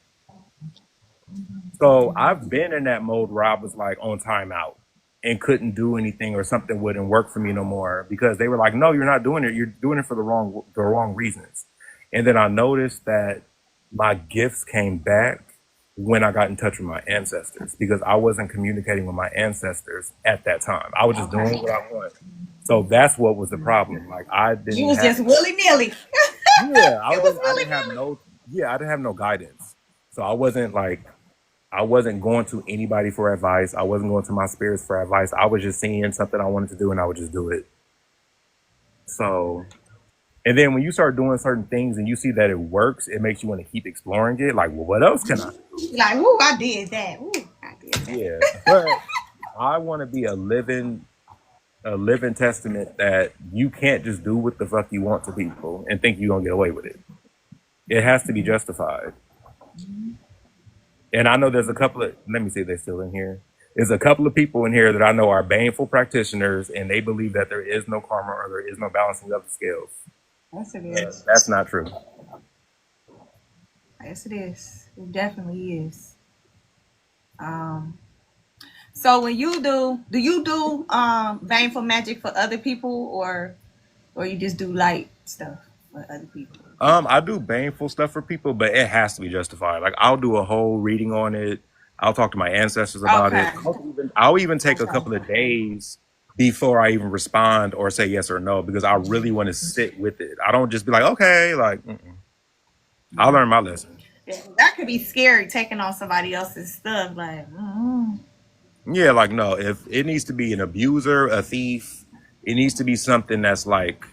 So I've been in that mode where I was like on timeout and couldn't do anything or something wouldn't work for me no more because they were like, "No, you're not doing it. You're doing it for the wrong reasons." And then I noticed that my gifts came back when I got in touch with my ancestors because I wasn't communicating with my ancestors at that time. I was just doing what I want. So that's what was the problem. Like I You didn't was have just willy nilly. yeah, You was I willy didn't have nilly. no I didn't have no guidance. So I wasn't going to anybody for advice. I wasn't going to my spirits for advice. I was just seeing something I wanted to do and I would just do it. So, and then when you start doing certain things and you see that it works, it makes you want to keep exploring it. Like, well, what else can I do? Like, ooh, I did that. Ooh, I did that. Yeah. But I want to be a living testament that you can't just do what the fuck you want to people and think you're gonna get away with it. It has to be justified. And I know there's a couple of, let me see if they're still in here. There's a couple of people in here that I know are baneful practitioners and they believe that there is no karma or there is no balancing of the scales. Yes, it And is. that's not true. Yes, it is. It definitely is. Um, so when do you do baneful magic for other people, or you just do light stuff for other people? I do baneful stuff for people, but it has to be justified. Like I'll do a whole reading on it. I'll talk to my ancestors about it. Okay. I'll even take a couple of days before I even respond or say yes or no because I really want to sit with it. I don't just be like, okay, like I'll learn my lesson. Yeah, that could be scary taking on somebody else's stuff. Like, Yeah, like no, if it needs to be an abuser, a thief, it needs to be something that's like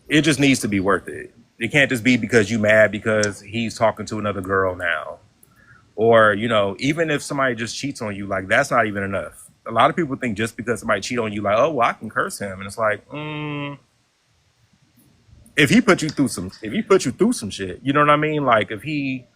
it just needs to be worth it. It can't just be because you mad because he's talking to another girl now. Or, even if somebody just cheats on you, like that's not even enough. A lot of people think just because somebody cheat on you, like, oh well, I can curse him. And it's like, if he put you through some shit, you know what I mean? Like if he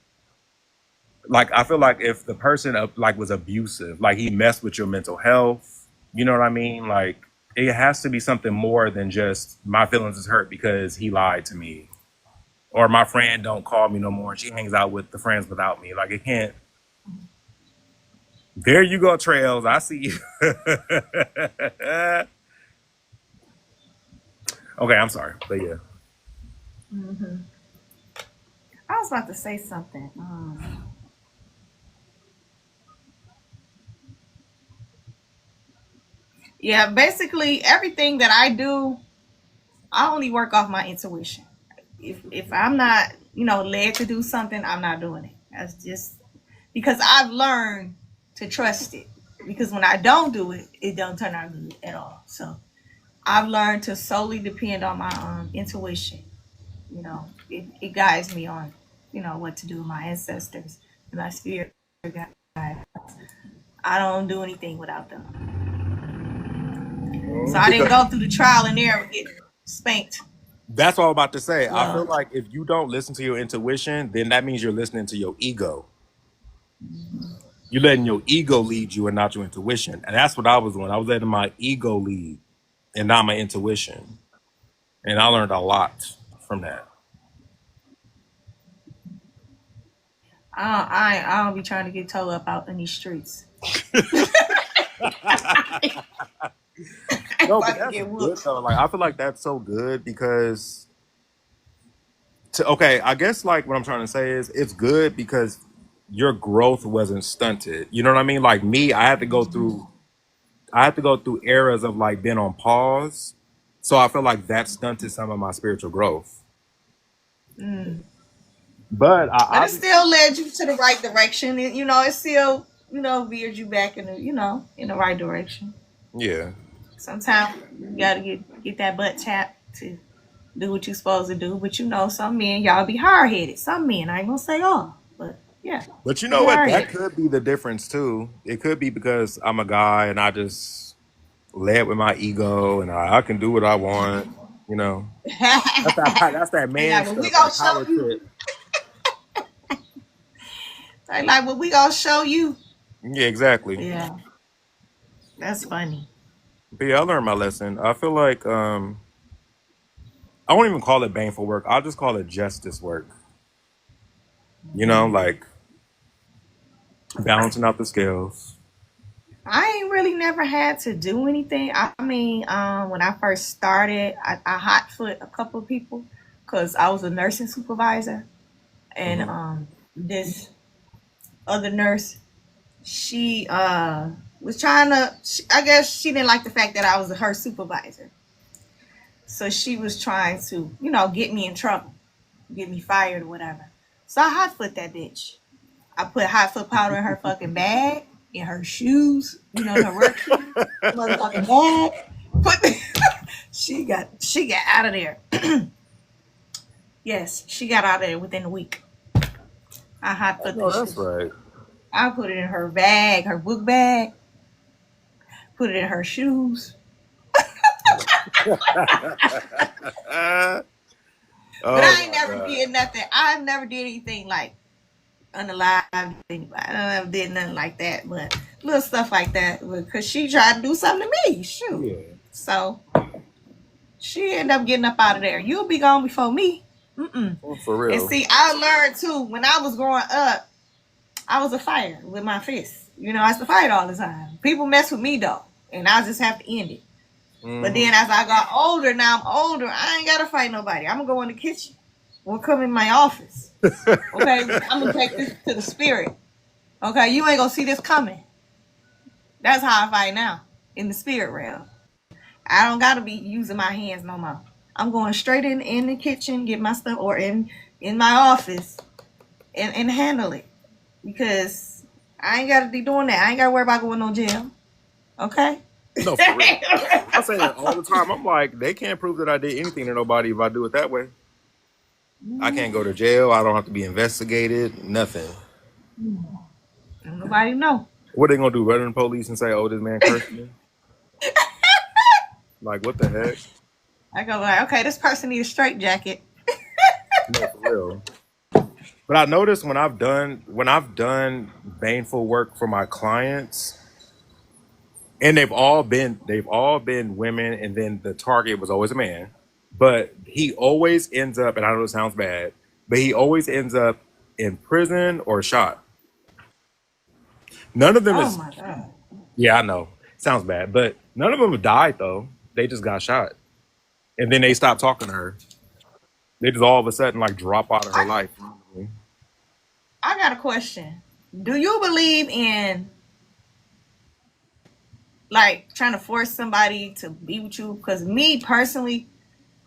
like I feel like if the person like was abusive, like he messed with your mental health, you know what I mean? Like it has to be something more than just my feelings is hurt because he lied to me. Or my friend don't call me no more and she hangs out with the friends without me. Like it can't there you go, Trails. I see you. Okay, I'm sorry. But yeah. I was about to say something. Yeah, basically everything that I do, I only work off my intuition. If I'm not, led to do something, I'm not doing it. That's just because I've learned to trust it. Because when I don't do it, it don't turn out good at all. So I've learned to solely depend on my intuition. It guides me on, what to do with my ancestors and my spirit guide. I don't do anything without them. So I didn't Because go through the trial and error of getting spanked. that's all I'm about to say. I Yeah. feel like if you don't listen to your intuition, then that means you're listening to your ego. You're letting your ego lead you and not your intuition. And that's what I was doing. I was letting my ego lead and not my intuition. And I learned a lot from that. I don't be trying to get towed up out in these streets. I'm No, but about to that's get good whooped. though. Like I feel like that's so good because okay, I guess like what I'm trying to say is it's good because your growth wasn't stunted. You know what I mean? Like me, I had to go through eras of like being on pause. So I feel like that stunted some of my spiritual growth. But But I it still led you to the right direction. It still, veered you back in the right direction. yeah. Sometimes you gotta get that butt tapped to do what you're supposed to do. But some men, y'all be hard headed. Some men, I ain't gonna say all, but yeah, But you they know what? hard That headed. could be the difference too. It could be because I'm a guy and I just led with my ego and I can do what I want. You know, that's that They man like, well, we stuff, gonna that show power you. trip. They like, well, we gonna show you. Yeah, exactly. Yeah, that's funny. But yeah, I learned my lesson. I feel like I won't even call it baneful work. I'll just call it justice work. You know, like balancing out the scales. I ain't really never had to do anything. I mean, when I first started, I hot foot a couple of people because I was a nursing supervisor, and Hmm. this other nurse, she was trying to. I guess she didn't like the fact that I was her supervisor, so she was trying to, get me in trouble, get me fired or whatever. So I hot foot that bitch. I put hot foot powder in her fucking bag, in her shoes, in her work shoes, motherfucking bag. Put she got out of there. Yes, she got out of there within a week. I hot I put know this that's shit. right. I put it in her bag, her book bag, put it in her shoes. But Oh I ain't my never god. did nothing. I never did anything like unalive anybody. I never did nothing like that, but little stuff like that. Because she tried to do something to me. Shoot. Yeah. So she ended up getting up out of there. You'll be gone before me. Mm-mm. Oh, for And real. see, I learned too, when I was growing up, I was a fighter with my fists. I used to fight all the time. People mess with me though, and I just have to end it. But Hmm. then as I got older, now I'm older, I ain't gotta fight nobody. I'm gonna go in the kitchen or come in my office. Okay, I'm gonna take this to the spirit. Okay, you ain't gonna see this coming. That's how I fight now in the spirit realm. I don't gotta be using my hands no more. I'm going straight in the kitchen, get my stuff, or in my office and handle it because I ain't gotta be doing that. I ain't gotta worry about going no jail. Okay. No, for real. I say that all the time. I'm like, they can't prove that I did anything to nobody if I do it that way. I can't go to jail. I don't have to be investigated. Nothing. Nobody know. What they gonna do? Run to the police and say, "Oh, this man cursed me." Like, what the heck? I go like, okay, this person needs a straight jacket. No, for real. But I noticed when I've done baneful work for my clients, and they've all been women, and then the target was always a man. But he always ends up, and I know it sounds bad, but he always ends up in prison or shot. None of them Oh is. my god. Yeah, I know. Sounds bad, but none of them have died though. They just got shot, and then they stopped talking to her. They just all of a sudden like drop out of her I, life. I got a question. Do you believe in like trying to force somebody to be with you? Because me personally,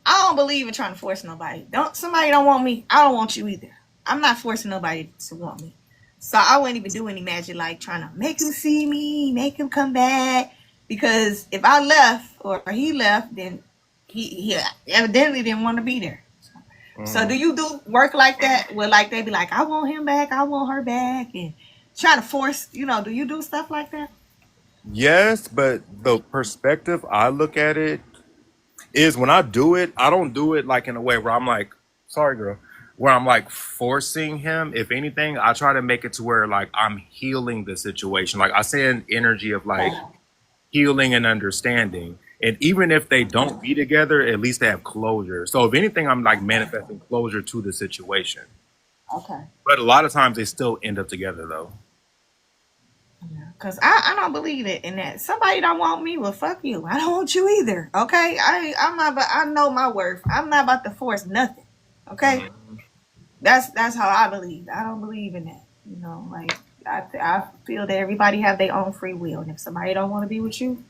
I don't believe in trying to force nobody. Don't somebody don't want me, I don't want you either. I'm not forcing nobody to want me. So I wouldn't even do any magic like trying to make him see me, make him come back. Because if I left or he left, then he evidently didn't want to be there. So do Mm. you do work like that? Where like they be like, I want him back, I want her back, and try to force, do you do stuff like that? Yes, but the perspective I look at it is when I do it, I don't do it like in a way where I'm like, sorry, girl, where I'm like forcing him. If anything, I try to make it to where like I'm healing the situation. Like I say an energy of like healing and understanding. And even if they don't be together, at least they have closure. So if anything, I'm like manifesting closure to the situation. Okay. But a lot of times they still end up together though. Cause I don't believe it in that. Somebody don't want me, well fuck you. I don't want you either. Okay? I'm not but I know my worth. I'm not about to force nothing. Okay? Mhm. That's how I believe. I don't believe in that. Like I feel that everybody have their own free will. And if somebody don't want to be with you,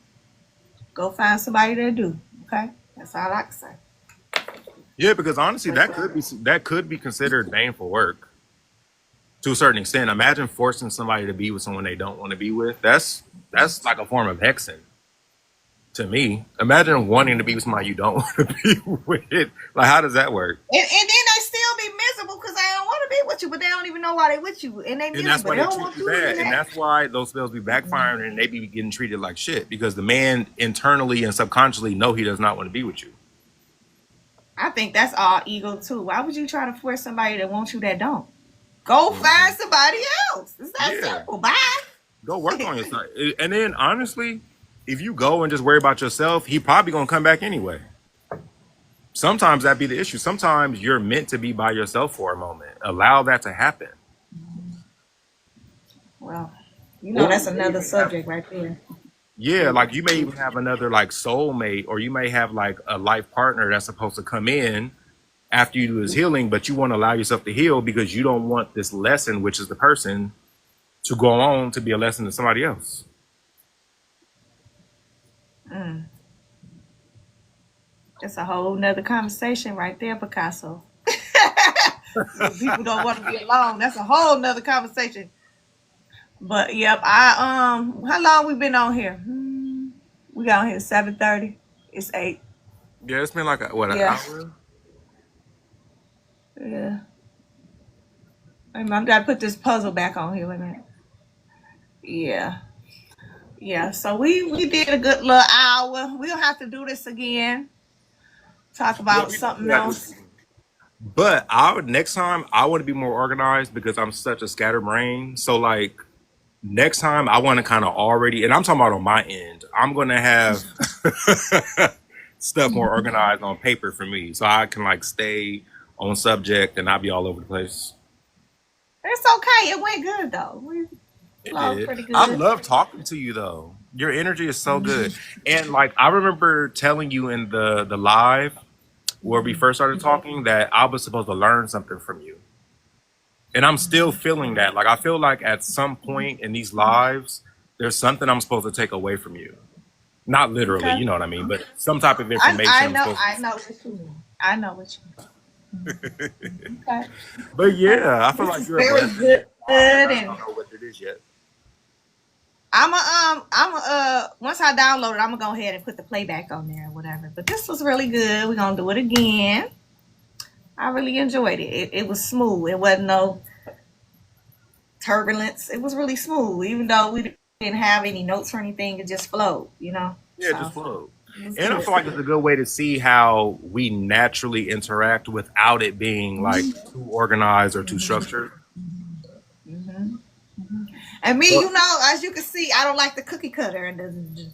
go find somebody that do. Okay? That's all I can say. Yeah, because honestly, For sure. that could be considered baneful work to a certain extent. Imagine forcing somebody to be with someone they don't want to be with. That's like a form of hexing to me. Imagine wanting to be with somebody you don't want to be with. Like, how does that work? And then they still be miserable because they don't want to be with you, but they don't even know why they with you. And they And that's miserable. why They they don't treat want you you in bad. And that. that's why those spells be backfiring and they be getting treated like shit because the man internally and subconsciously know he does not want to be with you. I think that's all ego too. Why would you try to force somebody that wants you that don't? Go find somebody else. It's that Yeah. simple. Bye. Go work on yourself. And then honestly, if you go and just worry about yourself, he probably gonna come back anyway. Sometimes that be the issue. Sometimes you're meant to be by yourself for a moment. Allow that to happen. Well, you know that's another subject right there. Yeah, like you may even have another like soulmate, or you may have like a life partner that's supposed to come in after you do this healing, but you want to allow yourself to heal because you don't want this lesson, which is the person, to go on to be a lesson to somebody else. It's a whole nother conversation right there, Picasso. People don't want to be alone. That's a whole nother conversation. But yep, how long we been on here? We got on here 7:30. It's 8. Yeah, it's been like an Yeah. hour? Yeah. Wait a minute, I gotta put this puzzle back on here. Wait a minute. Yeah. Yeah. So we did a good little hour. We don't have to do this again. Talk about something else. But next time I want to be more organized because I'm such a scatterbrain. So like next time I want to kind of already, and I'm talking about on my end, I'm gonna have stuff more organized on paper for me, so I can like stay on subject and not be all over the place. It's okay. It went good though. We flowed pretty good. I love talking to you though. Your energy is so good, and like I remember telling you in the live where we first started talking that I was supposed to learn something from you. And I'm still feeling that. Like I feel like at some point in these lives, there's something I'm supposed to take away from you. Not literally, Okay. you know what I mean, but some type of information. I know what you mean. I know what you mean. Okay. But yeah, I feel like you're very a blessing. good. I And don't know what it is yet. once I download it, I'm gonna go ahead and put the playback on there or whatever. But this was really good. We're gonna do it again. I really enjoyed it. It was smooth. It wasn't no turbulence. It was really smooth, even though we didn't have any notes or anything. It just flowed, you know. Yeah, So, just flow. it was And I good. feel like it's a good way to see how we naturally interact without it being like too organized or too structured. Mhm. And me, you know, as you can see, I don't like the cookie cutter and doing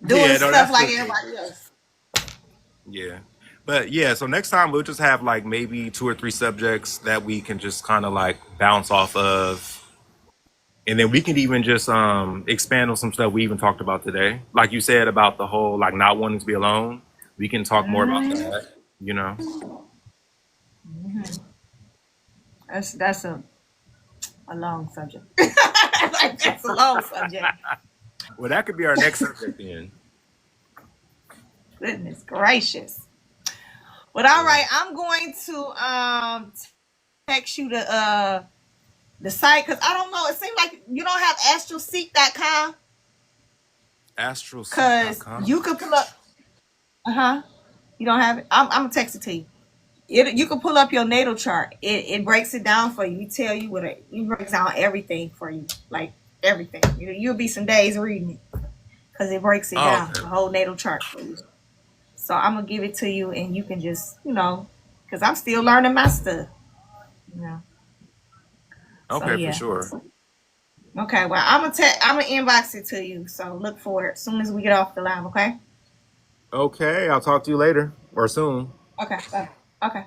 Yeah, no, stuff that's like good. everybody else. Yeah. But yeah, so next time we'll just have like maybe 2 or 3 subjects that we can just kind of like bounce off of. And then we can even just expand on some stuff we even talked about today. Like you said about the whole like not wanting to be alone. We can talk more about that, you know. That's a long subject. Like, that's a long subject. Well, that could be our next subject then. Goodness gracious. But all right, I'm going to text you the site because I don't know. It seems like you don't have astralseek.com because Astralseek.com. you could pull up. You don't have it. I'm gonna text it to you. You can pull up your natal chart. It breaks it down for you. We tell you it breaks down everything for you, like everything. You'll be some days reading it because it breaks it down, Okay. the whole natal chart for you. So I'm gonna give it to you, and you can just, because I'm still learning my stuff. You know. Okay, yeah. for sure. Okay. Well, I'm gonna inbox it to you. So look for it as soon as we get off the line. Okay. Okay, I'll talk to you later or soon. Okay. Bye. Okay.